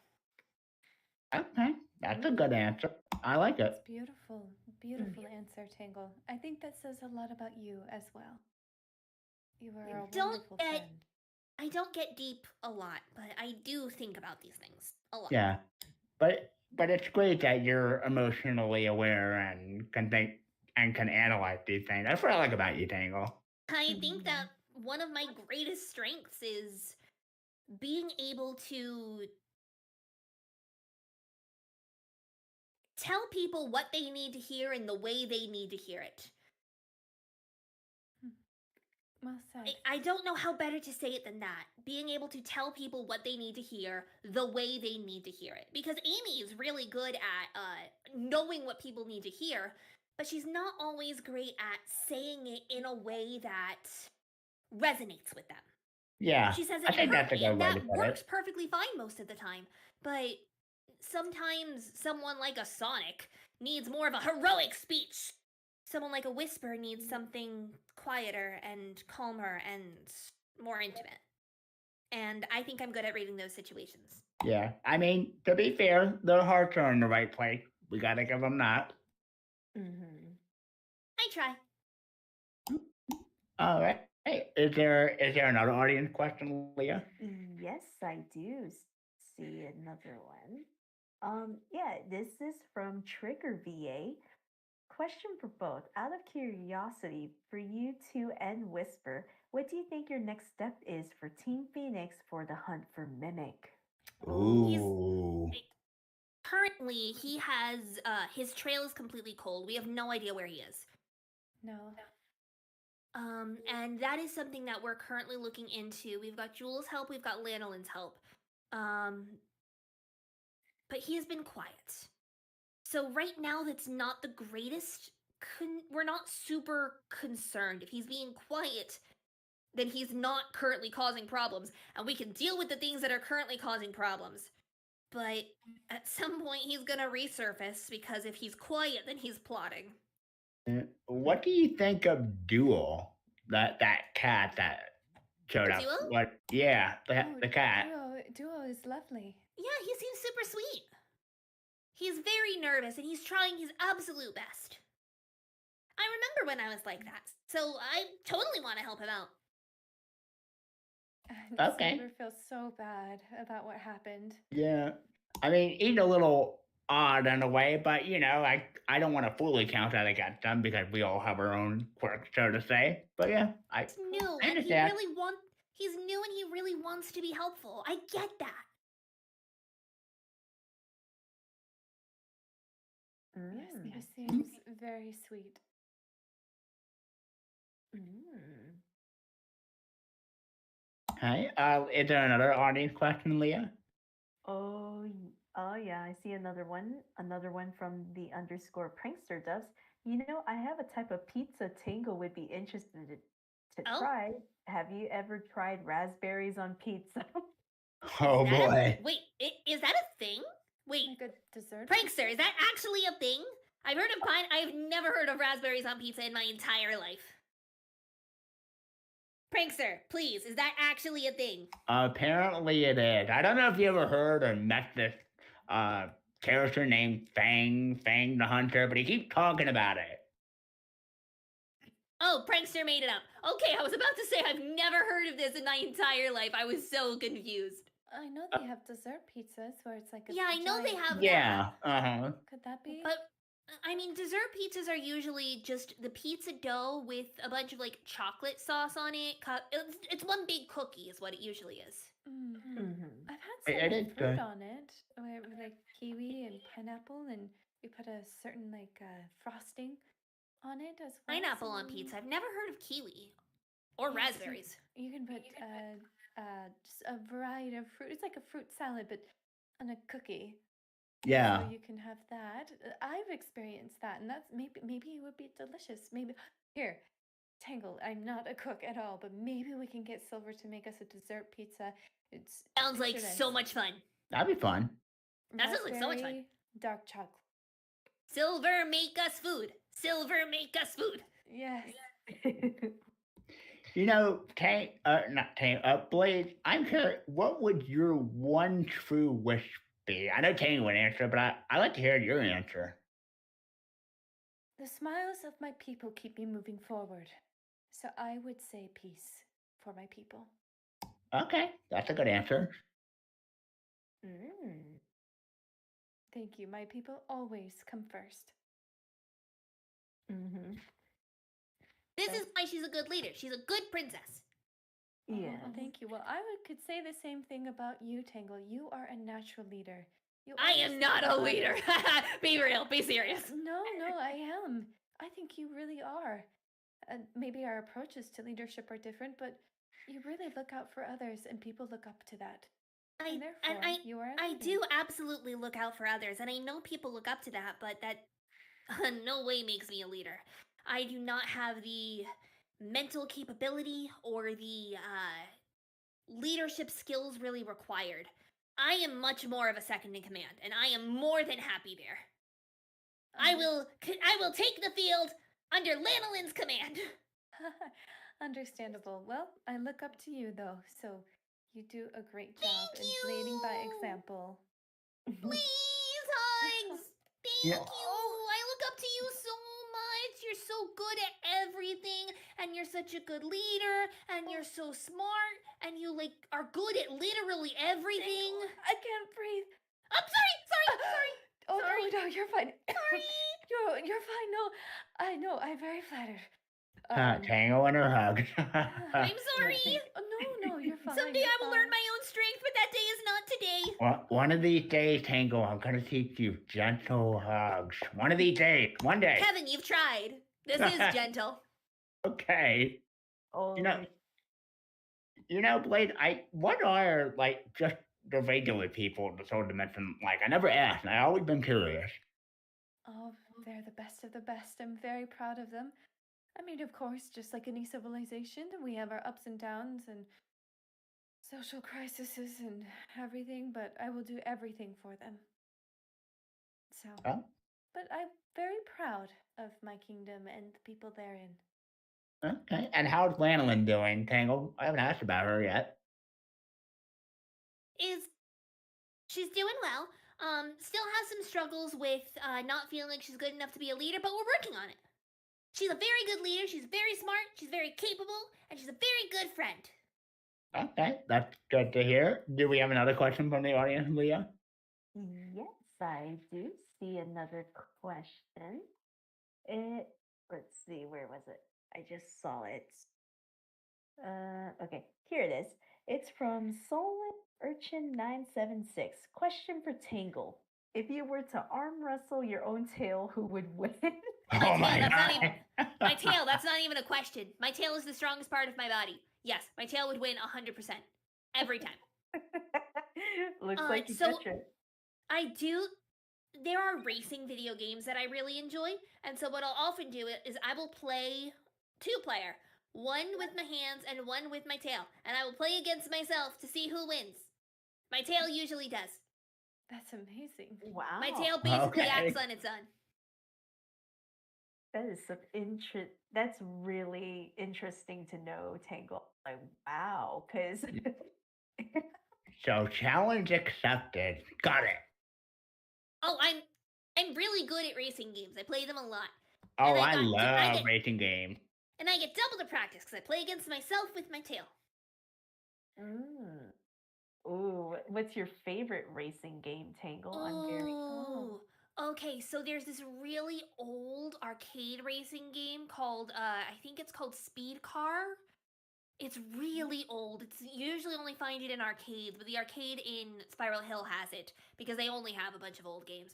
Okay, that's a good answer. I like it. It's beautiful. Beautiful answer, Tangle. I think that says a lot about you as well. You are a wonderful friend. I don't get deep a lot, but I do think about these things a lot. Yeah, but it's great that you're emotionally aware and can think and can analyze these things. That's what I like about you, Tangle. I think that one of my greatest strengths is being able to tell people what they need to hear and the way they need to hear it. Well said. I don't know how better to say it than that. Being able to tell people what they need to hear the way they need to hear it. Because Amy is really good at knowing what people need to hear, but she's not always great at saying it in a way that resonates with them. Yeah, She says I it think that's a perfectly, good and way that to put works it. perfectly fine most of the time. But sometimes someone like a Sonic needs more of a heroic speech. Someone like a Whisper needs something quieter and calmer and more intimate. And I think I'm good at reading those situations. Yeah, I mean, to be fair, their hearts are in the right place. We gotta give them that. I try. All right. Hey, is there another audience question, Leah? Yes, I do see another one. Yeah, this is from Trigger VA. Question for both. Out of curiosity, for you two and Whisper, what do you think your next step is for Team Phoenix for the hunt for Mimic? Ooh. Currently, he has his trail is completely cold. We have no idea where he is. No. And that is something that we're currently looking into. We've got Jules' help, we've got Lanolin's help. But he has been quiet. So right now, that's not the greatest. We're not super concerned. If he's being quiet, then he's not currently causing problems, and we can deal with the things that are currently causing problems. But at some point, he's gonna resurface, because if he's quiet, then he's plotting. What do you think of Duel? That cat that showed up. Duo? What? Yeah, the cat. Duo is lovely. Yeah, he seems super sweet. He's very nervous, and he's trying his absolute best. I remember when I was like that, so I totally want to help him out. Okay. Silver feels so bad about what happened. Yeah. I mean, he's a little odd in a way, but you know, I don't want to fully count that against them because we all have our own quirks, so to say. But yeah, He's new, I and understand. he's new, and he really wants to be helpful. I get that. Yes, he seems very sweet. Hey, is there another audience question, Leah? Oh, yeah, I see another one. Another one from the _prankster does. You know, I have a type of pizza Tango would be interested to try. Have you ever tried raspberries on pizza? Oh boy. Wait, is that a thing? Wait, Like a dessert? Prankster, is that actually a thing? I've heard of I've never heard of raspberries on pizza in my entire life. Prankster, please, is that actually a thing? Apparently it is. I don't know if you ever heard or met this character named Fang the Hunter, but he keeps talking about it. Oh, Prankster made it up. Okay, I was about to say I've never heard of this in my entire life. I was so confused. I know they have dessert pizzas where it's like a Yeah, I know they giant- have Yeah. that. Could that be? But I mean, dessert pizzas are usually just the pizza dough with a bunch of like chocolate sauce on it. It's one big cookie, is what it usually is. I've had some with fruit on it, with like kiwi and pineapple, and we put a certain like frosting on it as well. Pineapple on pizza. I've never heard of kiwi or raspberries. You can put just a variety of fruit. It's like a fruit salad, but on a cookie. Yeah. So you can have that. I've experienced that, and that's maybe it would be delicious. Maybe here, Tangle. I'm not a cook at all, but maybe we can get Silver to make us a dessert pizza. It's Sounds like so much fun. That'd be fun. That sounds like so much fun. raspberry, dark chocolate. Silver, make us food. Silver, make us food. Yes. Not Tank, Blaze, I'm curious, what would your one true wish be? I know Tank would answer, but I like to hear your answer. The smiles of my people keep me moving forward. So I would say peace for my people. Okay, that's a good answer. Mm. Thank you. My people always come first. Mm-hmm. This is why she's a good leader. She's a good princess. Yeah. Oh, thank you. Well, could say the same thing about you, Tangle. You are a natural leader. You I always am think not a about leader. others. Be real. Be serious. No, I am. I think you really are. Maybe our approaches to leadership are different, but you really look out for others, and people look up to that. And therefore, you are a I leader. do absolutely look out for others, and I know people look up to that, but that no way makes me a leader. I do not have the mental capability or the leadership skills really required. I am much more of a second in command, and I am more than happy there. I will take the field under Lanalin's command. Understandable. Well, I look up to you, though, so you do a great job Thank in leading by you. example. Please, hugs. Thank Yeah. you. I look up to you so much. You're so good at everything, and you're such a good leader, and you're so smart, and you are good at literally everything. I can't breathe. I'm sorry. Oh Sorry. no, you're fine. Sorry. You're fine. No, I know. I'm very flattered. Tango and her hugs. I'm sorry. No, you're fine. Someday you're I will fine. learn my own strength, but that day is not today. One of these days, Tango, I'm gonna teach you gentle hugs. One of these days, one day. Kevin, you've tried. This is gentle. Okay. Oh, Blade, what are just the regular people of the soul dimension like? I never asked, and I always been curious. Oh, they're the best of the best. I'm very proud of them. I mean, of course, just like any civilization, we have our ups and downs and social crises and everything, but I will do everything for them. So, Oh, but I'm very proud of my kingdom and the people therein. okay. And how's Lanolin doing, Tangle? I haven't asked about her yet. She's doing well. Still has some struggles with not feeling like she's good enough to be a leader, but we're working on it. She's a very good leader. She's very smart. She's very capable, and she's a very good friend. Okay, that's good to hear. Do we have another question from the audience, Leah? yes, I do see another question. Let's see, where was it? I just saw it. Okay, here it is. It's from Solon Urchin 976. Question for Tangle. If you were to arm wrestle your own tail, who would win? Oh my That's not god. my tail, that's not even a question. My tail is the strongest part of my body. Yes, my tail would win 100%. Every time. Looks like you so- got it. I do. There are racing video games that I really enjoy, and so what I'll often do is I will play 2-player, one with my hands and one with my tail, and I will play against myself to see who wins. My tail usually does. That's amazing. Wow. My tail basically Okay. acts on its own. That is some That's really interesting to know, Tangle. Like, wow, because So challenge accepted. Got it. Oh, I'm really good at racing games. I play them a lot. Oh, And I I love get- racing games. And I get double the practice because I play against myself with my tail. Ooh, what's your favorite racing game, Tangle? I'm very. Ooh. Okay, so there's this really old arcade racing game called, I think it's called Speed Car. It's really old. It's usually only find it in arcades, but the arcade in Spiral Hill has it because they only have a bunch of old games.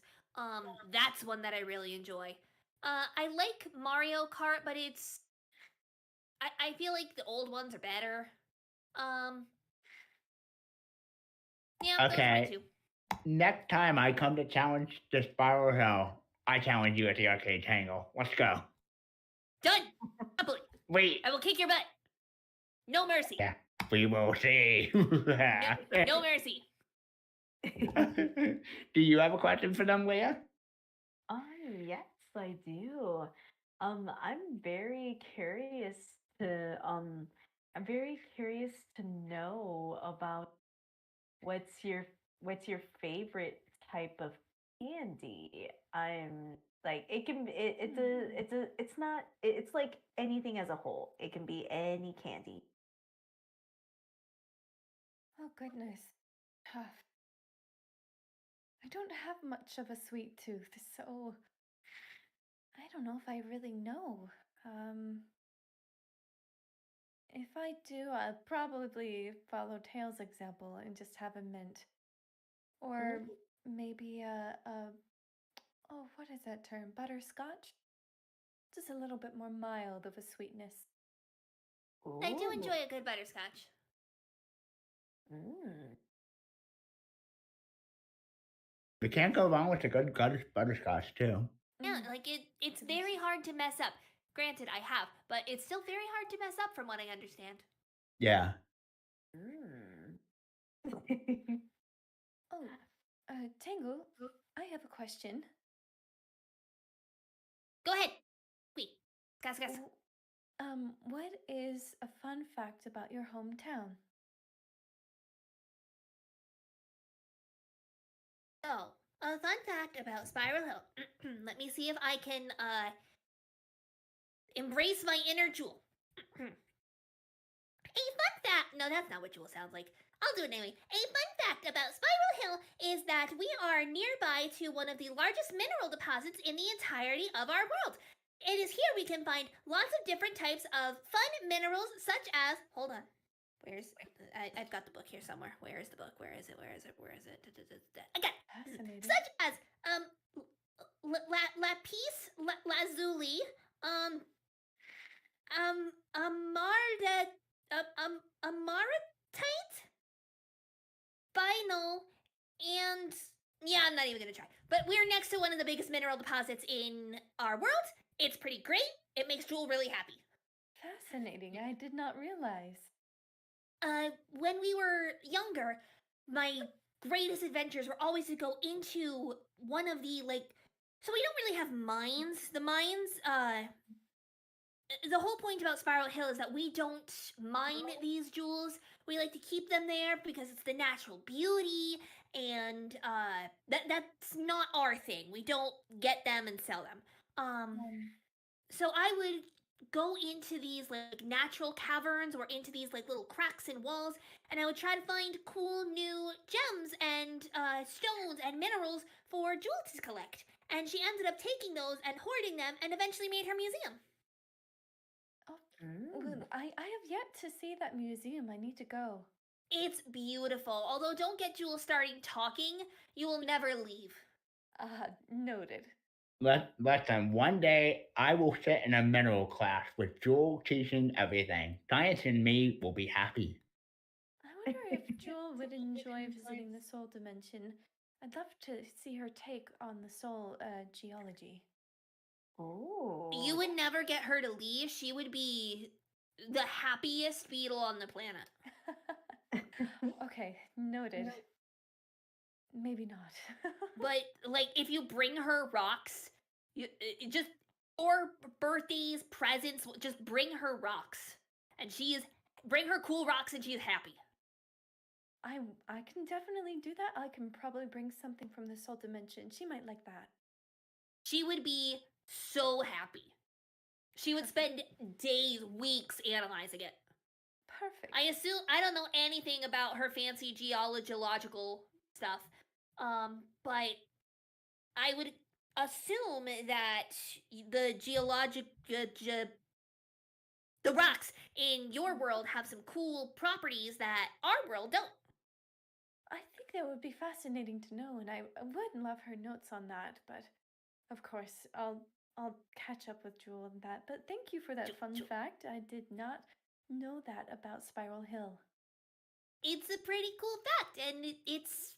That's one that I really enjoy. I like Mario Kart, but I feel like the old ones are better. Yeah, those are my Okay. two. Next time I come to challenge the Spiral Hill, I challenge you at the arcade Tangle. Let's go. Done. Happily. Wait. I will kick your butt. No mercy. Yeah, we will see. No mercy. Do you have a question for them, Leah? Yes, I do. I'm very curious to I'm very curious to know about what's your what's your favorite type of candy. I'm like it can it's not it's like anything as a whole. It can be any candy. Oh, goodness. Tough. I don't have much of a sweet tooth, so I don't know if I really know. Um, if I do, I'll probably follow Tails' example and just have a mint. Or maybe oh, what is that term? Butterscotch? Just a little bit more mild of a sweetness. I do Ooh. enjoy a good butterscotch. Mm. You can't go wrong with a good butterscotch too. Yeah, like it's very delicious. hard to mess up. Granted, I have, but it's still very hard to mess up from what I understand. Yeah. Mm. Oh, Tangle, I have a question. Go ahead. Wait. Gas. W- what is a fun fact about your hometown? So, a fun fact about Spiral Hill. Let me see if I can embrace my inner Jewel. A fun fact. No, that's not what Jewel sounds like. I'll do it anyway. A fun fact about Spiral Hill is that we are nearby to one of the largest mineral deposits in the entirety of our world. It is here we can find lots of different types of fun minerals, such as. Hold on. I've got the book here somewhere. Where is the book? Where is it? I got it. Fascinating. Such as lapis lazuli, amaretite, vinyl, and yeah, I'm not even gonna try. But we're next to one of the biggest mineral deposits in our world. It's pretty great. It makes Jewel really happy. Fascinating. I did not realize. When we were younger, my greatest adventures were always to go into one of the so we don't really have mines. The mines, the whole point about Spiral Hill is that we don't mine these jewels. We like to keep them there because it's the natural beauty, and that's not our thing. We don't get them and sell them. So I would go into these like natural caverns or into these like little cracks in walls, and I would try to find cool new gems and stones and minerals for Jewel to collect. And she ended up taking those and hoarding them, and eventually made her museum. Oh, well, I have yet to see that museum. I need to go. It's beautiful. Although don't get Jewel starting talking, you will never leave. Noted. Listen, one day I will sit in a mineral class with Jewel teaching everything. Science and me will be happy. I wonder if Jewel would enjoy visiting the soul dimension. I'd love to see her take on the soul geology. Oh. You would never get her to leave. She would be the happiest beetle on the planet. Okay, noted. Maybe not. But like, if you bring her rocks, you just or birthdays, presents, just bring her rocks, and bring her cool rocks, and she's happy. I can definitely do that. I can probably bring something from the soul dimension. She might like that. She would be so happy. She would spend days, weeks analyzing it. Perfect. I don't know anything about her fancy geological stuff, but I would assume that the rocks in your world have some cool properties that our world don't. I think that would be fascinating to know, and I would love her notes on that. But of course, I'll catch up with Jewel on that. But thank you for that fun fact. I did not know that about Spiral Hill. It's a pretty cool fact, and it's.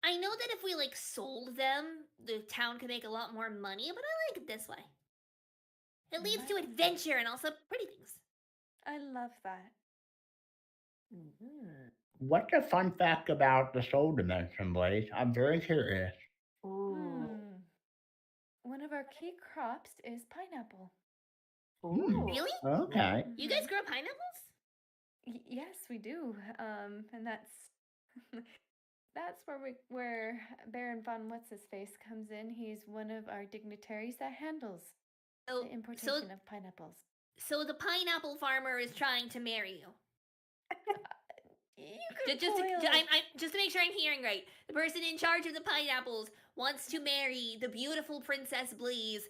I know that if we like sold them, the town could make a lot more money, but I like it this way. It leads to adventure and also pretty things. I love that. What's a fun fact about the soul dimension, Blaze? I'm very curious. Ooh. One of our key crops is pineapple. Ooh. Really? Okay. You guys grow pineapples? Yes, we do. And that's that's where Baron von What's His Face comes in. He's one of our dignitaries that handles So, the importation of pineapples. so the pineapple farmer is trying to marry you. You could Just to make sure I'm hearing right, the person in charge of the pineapples wants to marry the beautiful Princess Blaze,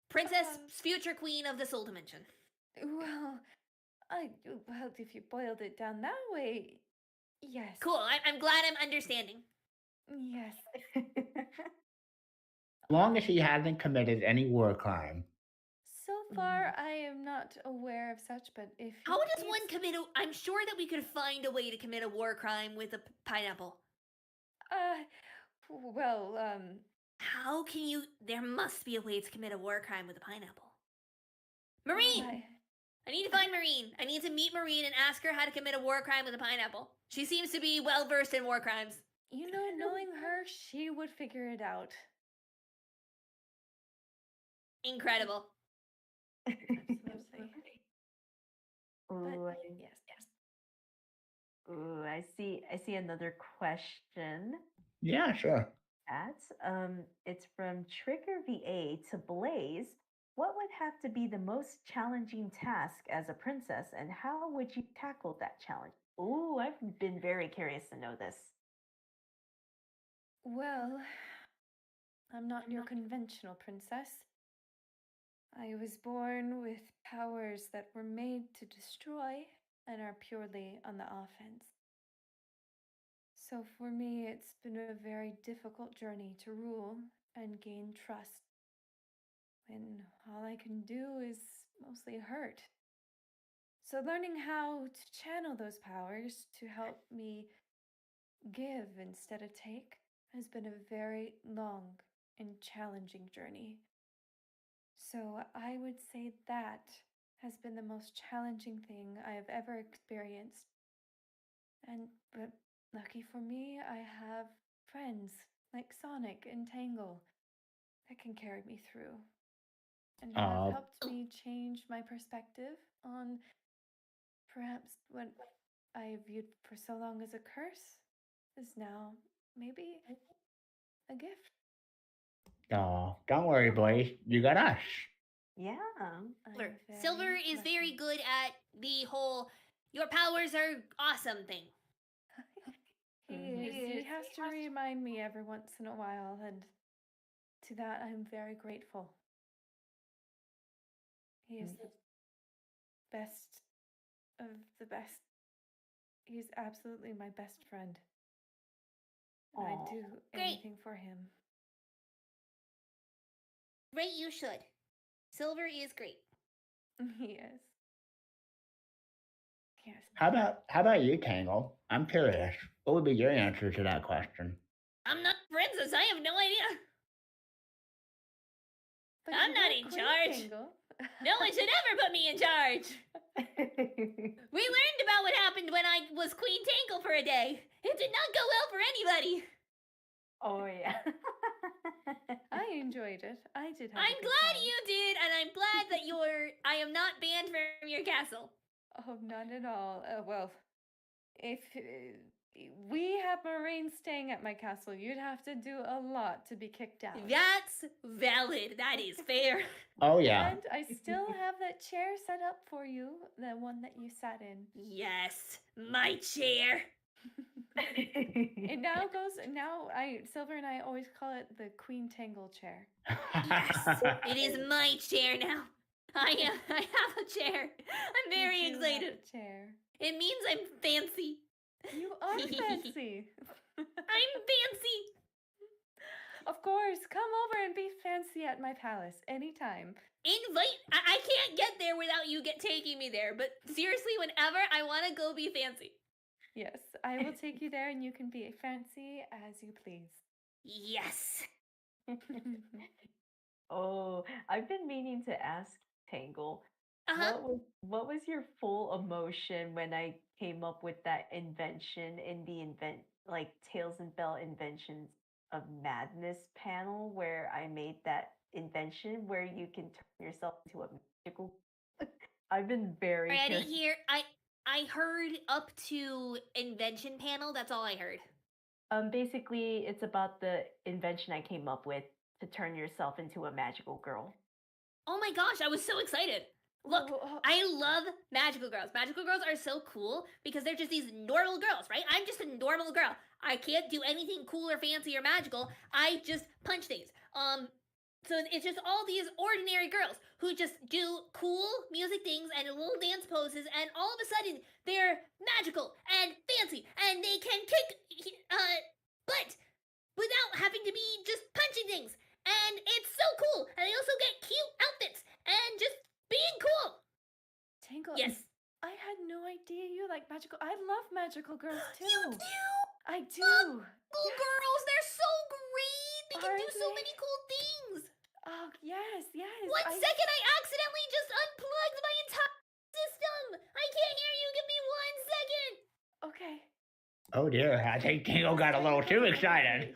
Princess future queen of the Soul Dimension. Well, if you boiled it down that way, yes. Cool. I'm glad I'm understanding. Yes. As long as he hasn't committed any war crime. So far, I am not aware of such, but if How does he one commit a? I'm sure that we could find a way to commit a war crime with a pineapple. Well, How can you? There must be a way to commit a war crime with a pineapple. Marine! I need to find Marine. I need to meet Marine and ask her how to commit a war crime with a pineapple. She seems to be well versed in war crimes. You know, knowing her, she would figure it out. Incredible. Absolutely. Ooh, Yes. ooh, I see another question. Yeah, sure. It's from Trigger VA to Blaze. What would have to be the most challenging task as a princess, and how would you tackle that challenge? Ooh, I've been very curious to know this. Well, I'm not your conventional princess. I was born with powers that were made to destroy and are purely on the offense. So for me, it's been a very difficult journey to rule and gain trust when all I can do is mostly hurt. So learning how to channel those powers to help me give instead of take has been a very long and challenging journey. So I would say that has been the most challenging thing I have ever experienced. But lucky for me, I have friends like Sonic and Tangle that can carry me through and have helped me change my perspective on perhaps what I viewed for so long as a curse is now maybe a gift. Oh, don't worry, Blaze. You got us. Yeah. Silver is very good at the whole "your powers are awesome" thing. He has to remind me every once in a while, and to that I'm very grateful. He is the best of the best. He's absolutely my best friend. And I'd do anything for him. Right, you should. Silver is great. He is. Yes. How about you, Tangle? I'm curious. What would be your answer to that question? I'm not a princess. I have no idea. But I'm not in charge. No one should ever put me in charge. We learned about what happened when I was Queen Tangle for a day. It did not go well for anybody. Oh yeah. I enjoyed it. I did have I'm glad you did, and I'm glad that I am not banned from your castle. Oh, not at all. Well, if we have Marine staying at my castle, you'd have to do a lot to be kicked out. That's valid. That is fair. Oh, yeah. And I still have that chair set up for you, the one that you sat in. Yes, my chair. It now Silver and I always call it the Queen Tangle chair. Yes, it is my chair now. I have a chair. I'm very excited. Have a chair. It means I'm fancy. You are fancy. I'm fancy. Of course, come over and be fancy at my palace anytime. I can't get there without you taking me there, but seriously, whenever I want to go be fancy. Yes, I will take you there and you can be fancy as you please. Yes. Oh, I've been meaning to ask Tangle, what was your full emotion when I came up with that invention in the Tails and Bell Inventions of Madness panel where I made that invention where you can turn yourself into a magical I've been very I curious. didn't hear. I heard up to invention panel. That's all I heard. Basically, it's about the invention I came up with to turn yourself into a magical girl. Oh my gosh, I was so excited. Look, I love magical girls. Magical girls are so cool because they're just these normal girls, right? I'm just a normal girl. I can't do anything cool or fancy or magical. I just punch things. So it's just all these ordinary girls who just do cool music things and little dance poses, and all of a sudden they're magical and fancy, and they can kick butt without having to be just punching things. And it's so cool. And they also get cute outfits and just being cool. Tangle. Yes. I had no idea you like magical. I love magical girls too. You do? I do. Cool girls, they're so great. They can do Aren't so they? many cool things. Oh yes, yes. One second, I accidentally just unplugged my entire system. I can't hear you. Give me 1 second. Okay. Oh dear, I think Tingle got a little too excited.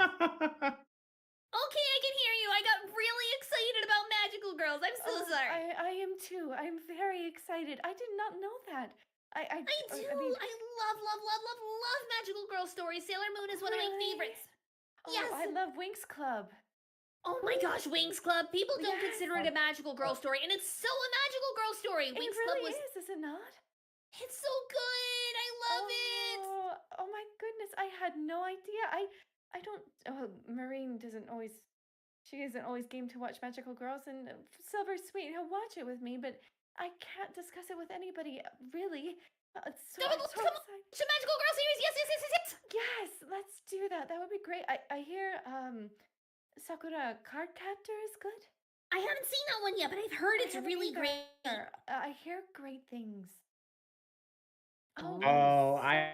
Okay, I can hear you. I got really excited about magical girls. I'm so sorry. I am too. I'm very excited. I did not know that. I do. I mean, I love magical girl stories. Sailor Moon is one of my Really? favorites. oh, Yes. I love Winx Club. Oh my gosh, Wings Club. People don't Yes. consider it a magical girl story, and it's so a magical girl story. It Wings Club really was. is it not? It's so good. I love it. Oh my goodness, I had no idea. I don't. Oh, Marine doesn't always. She isn't always game to watch magical girls, and Silver's sweet. He'll watch it with me, but I can't discuss it with anybody. Really. So, Come on, so come on. excited. It's a magical girl series. Yes, yes, yes, yes, yes. Yes, let's do that. That would be great. I hear Sakura Cardcaptor is good. I haven't seen that one yet, but I've heard I it's haven't really either. great. I hear great things. Oh, I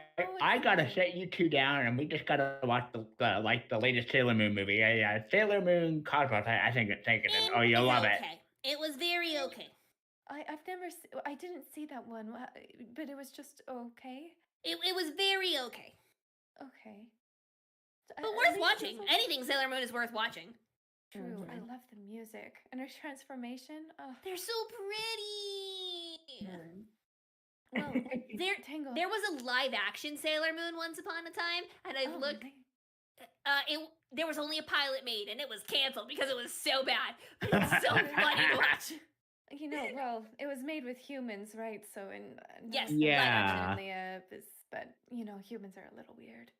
gotta excited. set you two down, and we just gotta watch the latest Sailor Moon movie. Yeah, Sailor Moon Cosmos. I think it's taken. Oh, It you'll was love it. okay. It was very okay. I've never. I didn't see that one, but it was just okay. It was very okay. Okay. But worth watching. Anything Sailor Moon is worth watching. True. I Mhm. love the music and her transformation. Oh, They're so pretty. well, There, Tangle. there was a live action Sailor Moon once upon a time, and I Oh, looked. really? There was only a pilot made, and it was canceled because it was so bad. But it's so funny to watch. You know, well, it was made with humans, right? So, Yes, Yeah. unfortunately, but you know, humans are a little weird.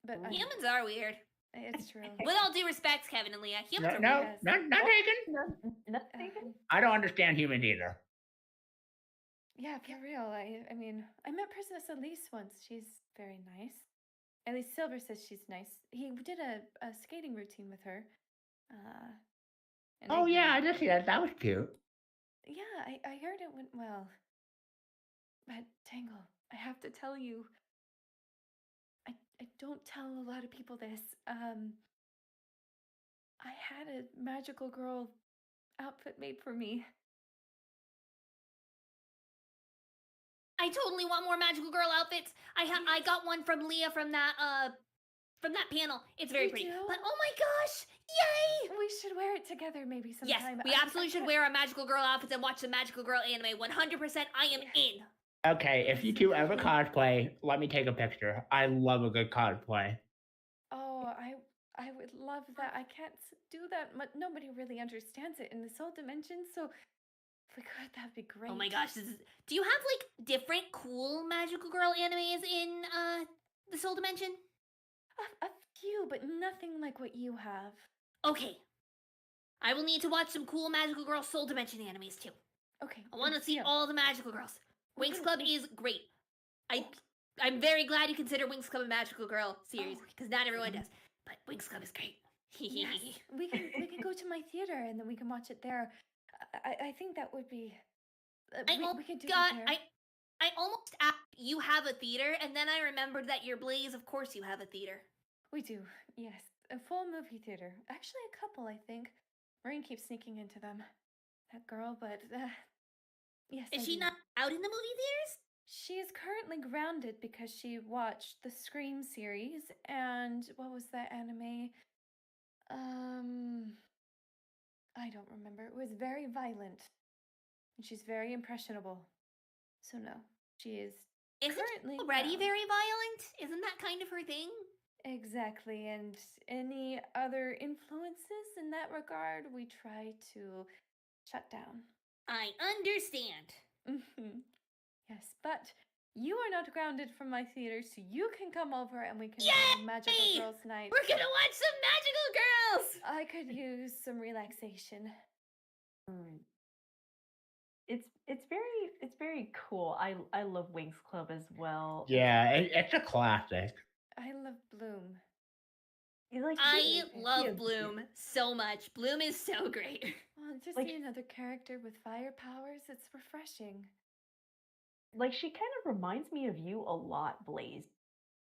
But Humans are weird. it's true. With all due respect, Kevin and Leah, humans No, are no, weird. Yes. not taken. Not taken. I don't understand humans either. Yeah, for real. I mean, I met Princess Elise once. She's very nice. At least Silver says she's nice. He did a skating routine with her. And Oh yeah, I did see that. That was cute. Yeah, I heard it went well. But Tangle, I have to tell you, I don't tell a lot of people this. I had a magical girl outfit made for me. I totally want more magical girl outfits. I got one from Leah from that panel. It's very You pretty. do? But oh my gosh, yay! We should wear it together maybe Yes, sometime. we absolutely should wear our magical girl outfits and watch the magical girl anime. 100%, I am in. Okay, if you two ever cosplay, let me take a picture. I love a good cosplay. Oh, I would love that. I can't do that. Nobody really understands it in the soul dimension, so if we could, that'd be great. Oh my gosh, do you have like different cool magical girl animes in the Soul Dimension? A few, but nothing like what you have. Okay. I will need to watch some cool magical girl Soul Dimension animes too. Okay. I want to see deal. all the magical girls. We're Winx gonna- Club is great. I'm very glad you consider Winx Club a magical girl series Oh. because not everyone does. But Winx Club is great. Yes, we can go to my theater and then we can watch it there. I think that would be. We could do God, it there. I almost asked you have a theater, and then I remembered that your Blaze, of course, you have a theater. We do, yes, a full movie theater. Actually, a couple, I think. Marine keeps sneaking into them. That girl, but yes. Is I she do. not out in the movie theaters? She is currently grounded because she watched the Scream series and what was that anime? I don't remember. It was very violent. and she's very impressionable. So no, she is Isn't currently she already around. very violent? Isn't that kind of her thing? Exactly, and any other influences in that regard, we try to shut down. I understand. Yes, but you are not grounded from my theater, so you can come over and we can Yay! have a magical girls' night. We're gonna watch some magical girls! I could use some relaxation. Mm. It's very cool. I love Wings Club as well. Yeah, it's a classic. I love Bloom. Like I she- love yeah, Bloom so much. Bloom is so great. Well, to Like- see another character with fire powers, it's refreshing. Like she kind of reminds me of you a lot, Blaze.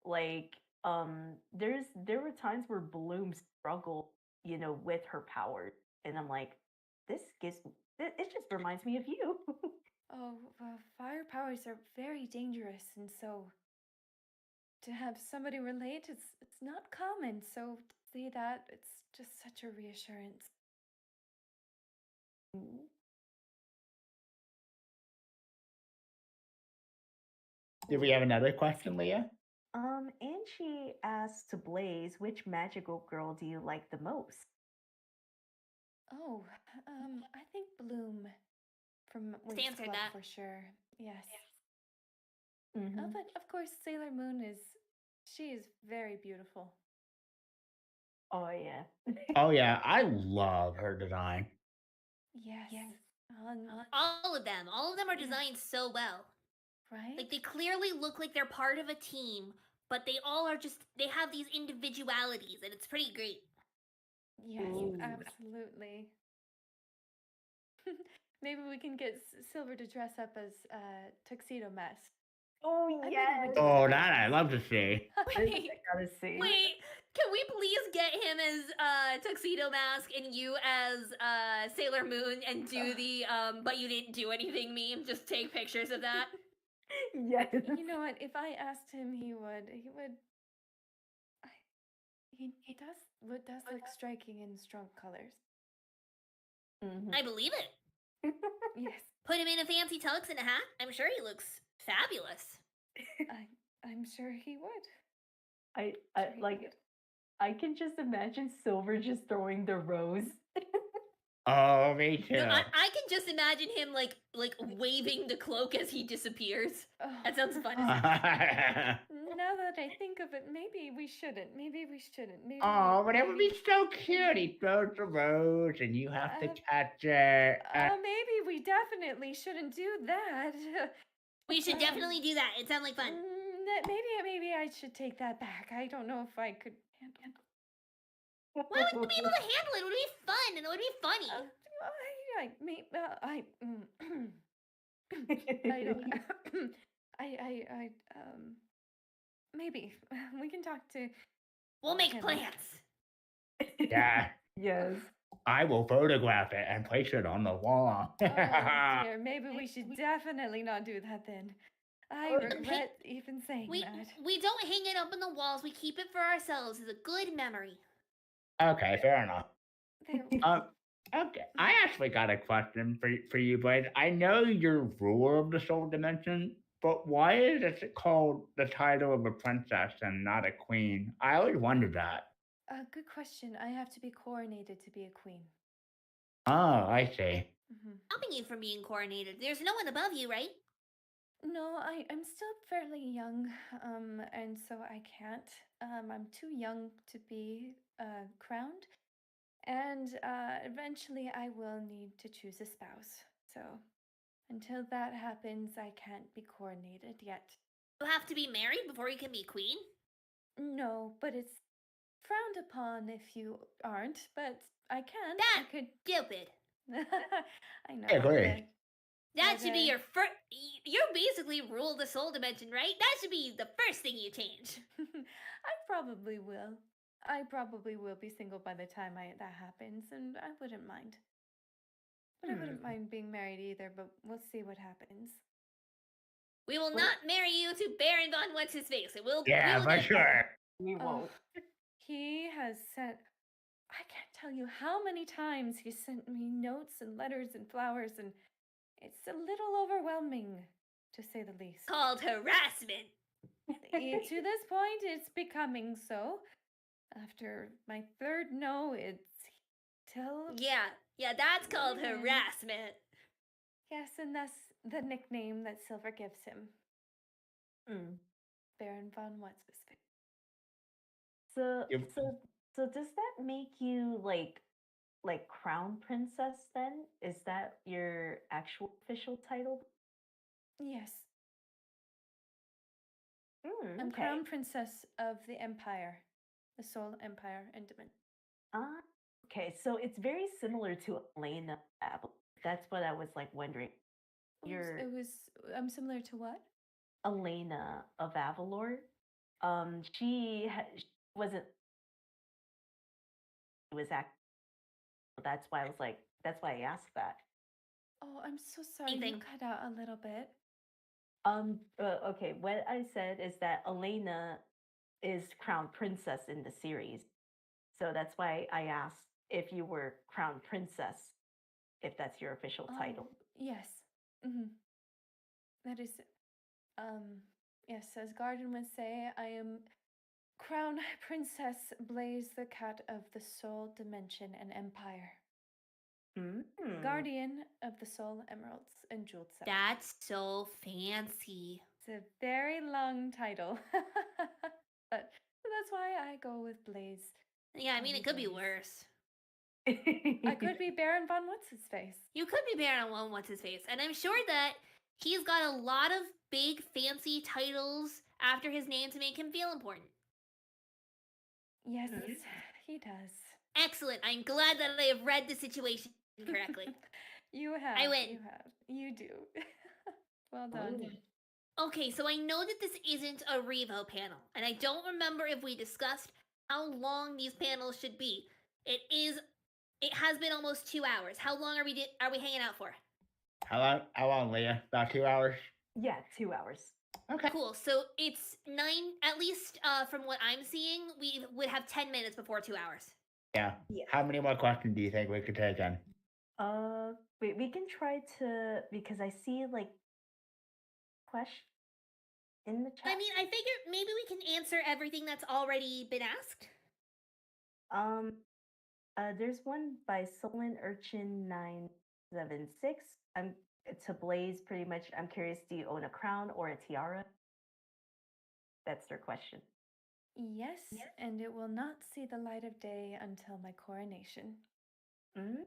Like there were times where Bloom struggled, with her powers, and I'm like, it just reminds me of you. Oh, well, fire powers are very dangerous, and so to have somebody relate, it's not common. So to see that, it's just such a reassurance. Do we have another question, Leah? And she asked to Blaze, which magical girl do you like the most? Oh, I think Bloom from Wings answered Club that. for sure. Yes. Mhm. But of course, Sailor Moon she is very beautiful. Oh yeah. Oh yeah, I love her design. Yes. All of them. All of them are Yeah. designed so well. Right? Like, they clearly look like they're part of a team, but they all are just, they have these individualities, and it's pretty great. Yes, Ooh. absolutely. Maybe we can get Silver to dress up as Tuxedo Mask. Oh I bet he yes. would do Oh, that I love to see. I Wait, gotta see. wait, can we please get him as Tuxedo Mask and you as Sailor Moon and do the but you didn't do anything meme? Just take pictures of that. Yes. You know what? If I asked him, he would. He does look striking in strong colors. Mhm. I believe it. Yes, Put him in a fancy tux and a hat. I'm sure he looks fabulous. I'm sure he would. I Sure he like. would. I can just imagine Silver just throwing the rose. Oh, me too. No, I can just imagine him like waving the cloak as he disappears. Oh. That sounds fun. Now that I think of it, maybe we shouldn't. Maybe we shouldn't. Maybe. Oh, but it would be maybe- so cute. He throws the rose and you have to Uh, catch it. Maybe we definitely shouldn't do that. We should definitely do that. It sounds like fun. Maybe I should take that back. I don't know if I could handle. Why would you be able to handle it? It would be fun and it would be funny. I don't. Maybe we can talk to. We'll make Kevin. plans. Yeah, Yes. I will photograph it and place it on the wall. Oh dear, maybe we should definitely not do that then. I Oh, regret even saying We that. we don't hang it up on the walls. We keep it for ourselves as a good memory. Okay, fair enough. There. Okay, I actually got a question for you, Blaze. I know you're ruler of the soul dimension, but why is it called the title of a princess and not a queen? I always wondered that. Good question. I have to be coronated to be a queen. Oh, I see. Stopping you from being coronated. There's no one above you, right? No, I'm still fairly young, and so I can't. I'm too young to be crowned, and eventually I will need to choose a spouse. So until that happens, I can't be coronated yet. You have to be married before you can be queen. No, but it's frowned upon if you aren't. But I can. That- I could. Stupid. I know. I agree. but- That should be Okay. your first. You basically rule the soul dimension, right? That should be the first thing you change. I probably will. I probably will be single by the time that happens, and I wouldn't mind. But I wouldn't mind being married either, but we'll see what happens. We will Well- not marry you to Baron von What's His Face. It will. Yeah, we will for not- sure. We Oh, won't. he has sent. I can't tell you how many times he sent me notes and letters and flowers, and It's a little overwhelming, to say the least. Called harassment. To this point, it's becoming so. After my third no, it's till. Yeah, that's called Mhm. harassment. Yes, and that's the nickname that Silver gives him. Mm. Baron von what's his face. So, Yep. so does that make you like crown princess then? Is that your actual official title? Yes, Mm, I'm okay. crown princess of the Empire, the Soul Empire Intimate. Ah, okay. So it's very similar to Elena. That's what I was like wondering. You're I'm similar to what? Elena of Avalor. She wasn't. It was act. That's why I was like. That's why I asked that. Oh, I'm so sorry. You Anything. cut out a little bit. Okay. What I said is that Elena is crown princess in the series, so that's why I asked if you were crown princess, if that's your official title. Yes. Mm-hmm. That is. Yes, as Garden would say, I am Crown Princess Blaze, the cat of the Soul Dimension and Empire. Mm. Guardian of the Soul Emeralds and Jeweled Scepter. That's so fancy. It's a very long title. But that's why I go with Blaze. Yeah, I mean, it could be Blaze. worse. I could be Baron von What's-His-Face. You could be Baron on What's His Face, and I'm sure that he's got a lot of big fancy titles after his name to make him feel important. Yes, Mhm. he does. Excellent. I'm glad that I have read the situation correctly. You have. I win. You have. You do. Well done. Okay, so I know that this isn't a Revo panel, and I don't remember if we discussed how long these panels should be. It has been almost 2 hours. How long are we hanging out for? How long, Leah? About 2 hours? Yeah, 2 hours. Okay. Cool. So it's 9, at least from what I'm seeing, we would have 10 minutes before 2 hours. Yeah. Yeah. How many more questions do you think we could take in? We can try to, because I see like question in the chat. I mean, I figure maybe we can answer everything that's already been asked. There's one by Solon Urchin 976. I'm to Blaze pretty much. I'm curious, do you own a crown or a tiara? That's their question. Yes, and it will not see the light of day until my coronation. Mm.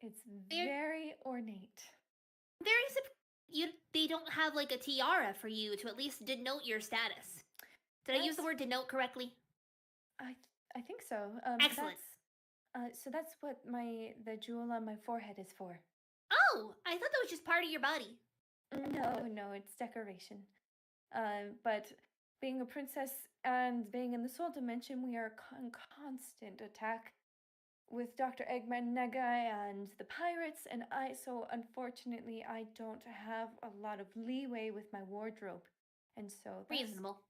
It's very ornate. They don't have like a tiara for you to at least denote your status. Did I use the word denote correctly? I think so. Excellent. So that's what the jewel on my forehead is for. Oh, I thought that was just part of your body. No, it's decoration. But being a princess and being in the soul dimension, we are in constant attack with Dr. Eggman Nega and the pirates, and so unfortunately I don't have a lot of leeway with my wardrobe. And so Reasonable.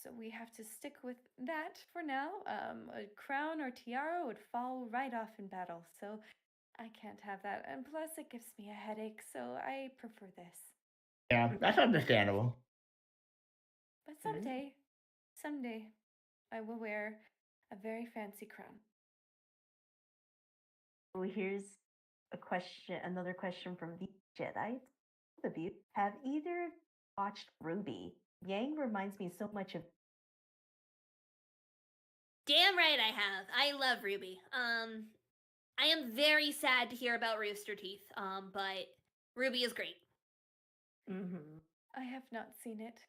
So we have to stick with that for now. A crown or tiara would fall right off in battle, so I can't have that. And plus, it gives me a headache, so I prefer this. Yeah, that's understandable. But someday, I will wear a very fancy crown. So here's another question from the Jedi. Both of you, have either watched Ruby? Yang reminds me so much of. Damn right I have. I love Ruby. I am very sad to hear about Rooster Teeth. But Ruby is great. Mm-hmm. I have not seen it.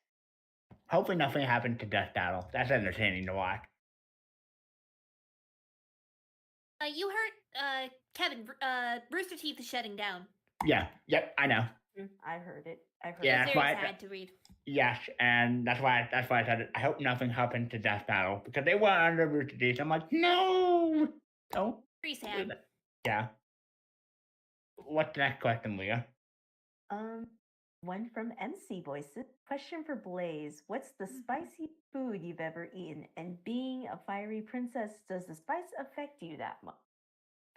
Hopefully nothing happened to Death Battle. That's entertaining to watch. You heard, Kevin, Rooster Teeth is shutting down. Yeah, yep, I know. I heard it. Yeah, It's that's very why sad to read. Yes, and that's why I said it. I hope nothing happened to Death Battle because they were under Rooster Teeth. I'm like, no, don't. Pretty do sad. that. Yeah. What's the next question, Leah? One from MC Voices. Question for Blaze. What's the spiciest food you've ever eaten? And being a fiery princess, does the spice affect you that much?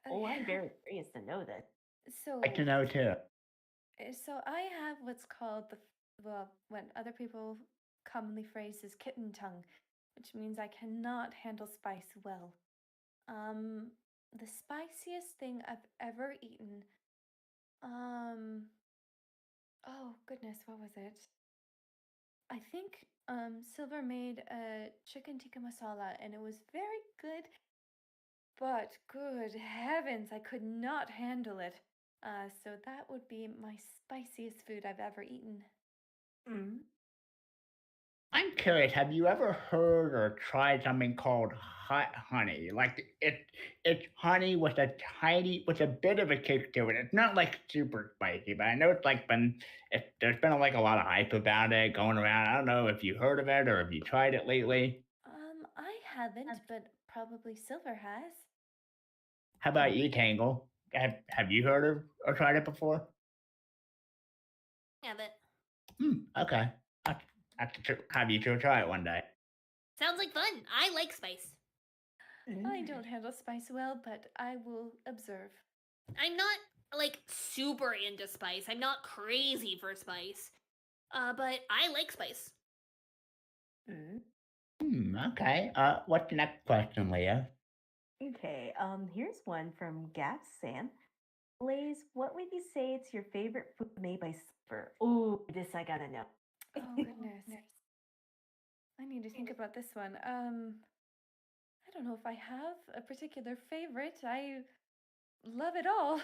Oh, I'm very curious to know that. So, Like to know too. so I have what's called well, what other people commonly phrase as kitten tongue, which means I cannot handle spice well. Um, the spiciest thing I've ever eaten. Um, oh goodness, what was it? I think Silver made a chicken tikka masala and it was very good, but good heavens, I could not handle it. So that would be my spiciest food I've ever eaten. Mm. I'm curious. Have you ever heard or tried something called hot honey? Like it's honey with with a bit of a kick to it. It's not like super spicy, but I know it's like there's been like a lot of hype about it going around. I don't know if you heard of it or if you tried it lately. I haven't, but probably Silver has. How about you, Tangle? Have you heard of or tried it before? Yeah, but Okay. Have you to try it one day. sounds like fun. I like spice. I don't handle spice well, but I will observe. I'm not like super into spice. I'm not crazy for spice. But I like spice. Okay. What's the next question, Leah? Okay, here's one from Gav Sam. Blaze, what would you say it's your favorite food made by Silver? Ooh, this I gotta know. Oh goodness. I need to think about this one. I don't know if I have a particular favorite. I love it all.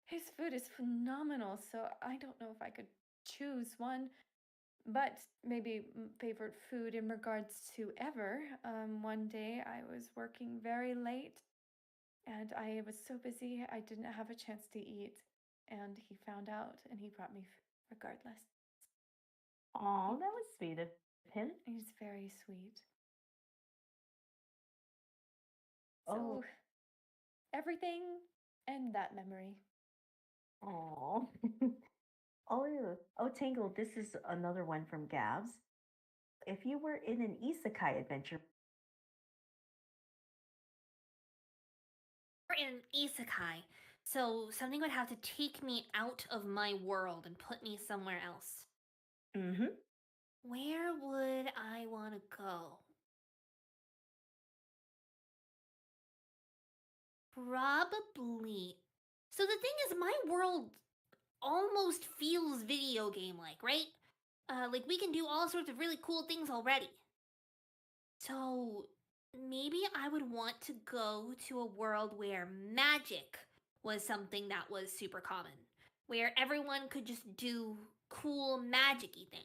His food is phenomenal, so I don't know if I could choose one. But maybe favorite food in regards to ever. One day I was working very late and I was so busy I didn't have a chance to eat. And he found out and he brought me regardless. Oh, that was sweet of him. He's very sweet. Oh. So, everything and that memory. Oh. Oh, Tangle, this is another one from Gabs. If you were in an isekai adventure, We're in isekai, so something would have to take me out of my world and put me somewhere else. mm-hmm. Where would I want to go? Probably. So the thing is, my world almost feels video game like, right? Like we can do all sorts of really cool things already. So maybe I would want to go to a world where magic was something that was super common, where everyone could just do cool magic-y things.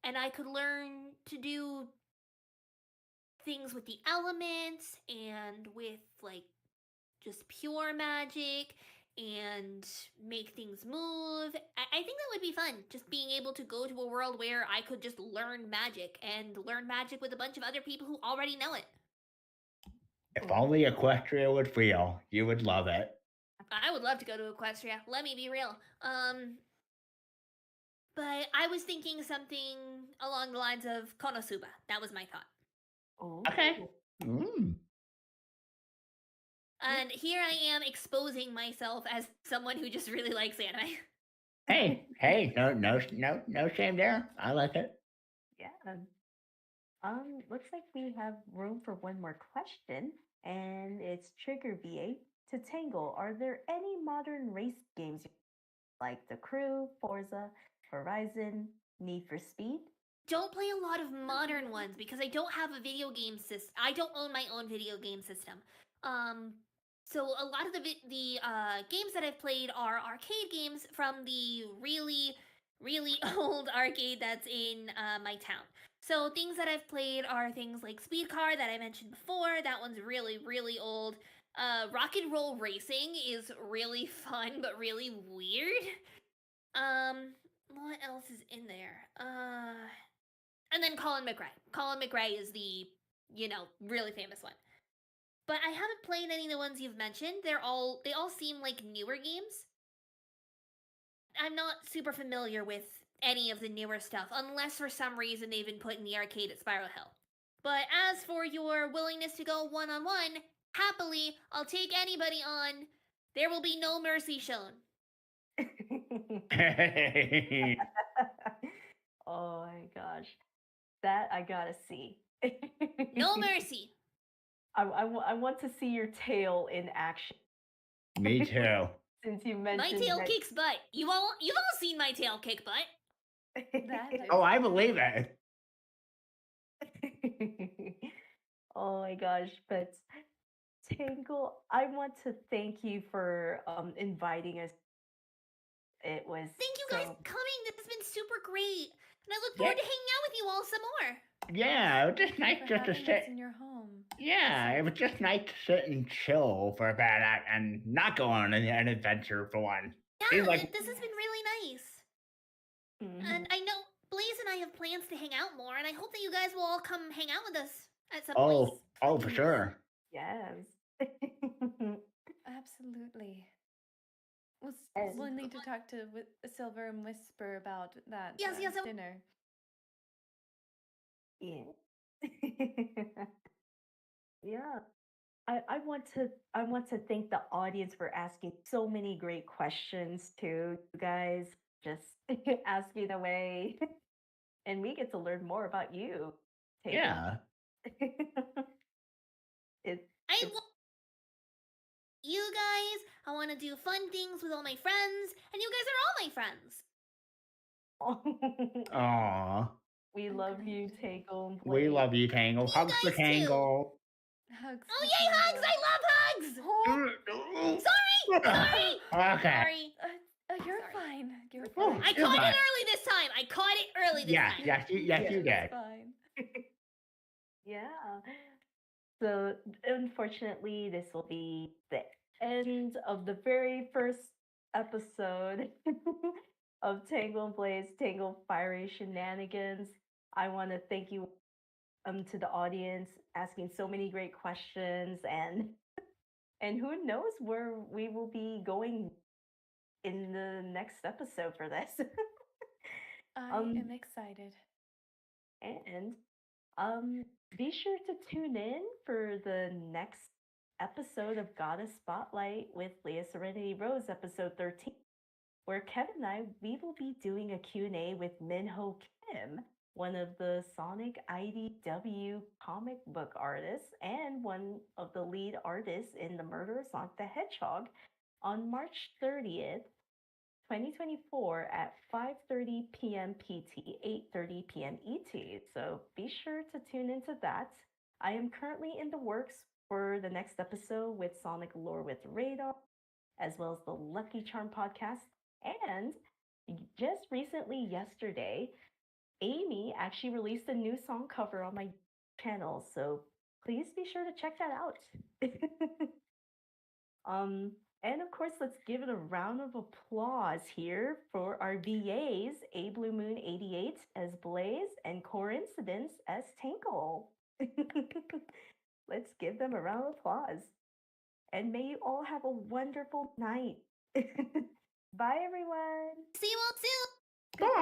And I could learn to do things with the elements and with like just pure magic and make things move. I think that would be fun. Just being able to go to a world where I could just learn magic and learn magic with a bunch of other people who already know it. If only Equestria would feel, you would love it. I would love to go to Equestria. Let me be real. But I was thinking something along the lines of Konosuba. That was my thought. Oh. Okay. Mm. And here I am exposing myself as someone who just really likes anime. Hey, no shame there. I like it. Yeah. Looks like we have room for one more question, and it's Trigger VA to Tangle. Are there any modern race games like The Crew, Forza, Horizon, Need for Speed? Don't play a lot of modern ones because I don't have a video game system. I don't own my own video game system. So a lot of the games that I've played are arcade games from the really old arcade that's in my town. So things that I've played are things like Speed Car that I mentioned before. That one's really old. Rock and Roll Racing is really fun but really weird. What else is in there? And then Colin McRae. Colin McRae is the, really famous one. But I haven't played any of the ones you've mentioned. They all seem like newer games. I'm not super familiar with any of the newer stuff, unless for some reason they've been put in the arcade at Spiral Hill. But as for your willingness to go one-on-one, Happily, I'll take anybody on. There will be no mercy shown. Oh my gosh. That I gotta see. No mercy. I want to see your tail in action. Me too. Since you My mentioned tail that- kicks butt. You've all seen my tail kick butt. That is Oh, I true. believe it. Oh my gosh, but Tangle, I want to thank you for inviting us. It was Thank you guys so- for coming. This has been super great. And I look Yeah. forward to hanging out with you all some more. Yeah, it was just nice for just to having sit. us in your home. Yeah, it was just nice to sit and chill for a bit and not go on an adventure for one. Yeah, Seems like- this has been really nice. Mhm. And I know Blaze and I have plans to hang out more, and I hope that you guys will all come hang out with us at some point. Oh, for sure. Yes. Absolutely. We'll, Yes. we'll need to talk to Silver and Whisper about that Yes, yes, I- dinner. Yeah. Yeah. I want to thank the audience for asking so many great questions too. You guys just asking away. And we get to learn more about you. Taylor. Yeah. It, I it's- want you guys. I want to do fun things with all my friends, and you guys are all my friends. Aw. we love you, Agreed. Tangle. and We Blaze. love you, Tangle. Hugs for guys too. Tangle. Hugs. Oh for yay, hugs! Tangle. I love hugs. Oh, Sorry. Okay. you're Sorry. fine. You're Oh, fine. I You're caught fine. it early this time. I caught it early this Yes, time. yes, you It's did. fine. Yeah. So unfortunately, this will be the end of the very first episode of Tangle Blaze, Tangle Fiery Shenanigans. I want to thank you to the audience asking so many great questions and who knows where we will be going in the next episode for this. I Um, am excited. And be sure to tune in for the next episode of Goddess Spotlight with Liaserenityrose, episode 13, where Kevin and I, we will be doing a Q&A with Minho Kim, one of the Sonic IDW comic book artists and one of the lead artists in The Murder of Sonic the Hedgehog, on March 30th, 2024 at 5:30 p.m. PT, 8:30 p.m. ET. So be sure to tune into that. I am currently in the works for the next episode with Sonic Lore with Radar, as well as the Lucky Charm podcast. And just recently, yesterday, Amy actually released a new song cover on my channel. So please be sure to check that out. And of course, let's give it a round of applause here for our VAs, A Blue Moon 88 as Blaze and Coryncidence as Tangle. Let's give them a round of applause. And may you all have a wonderful night. Bye, everyone. See you all soon.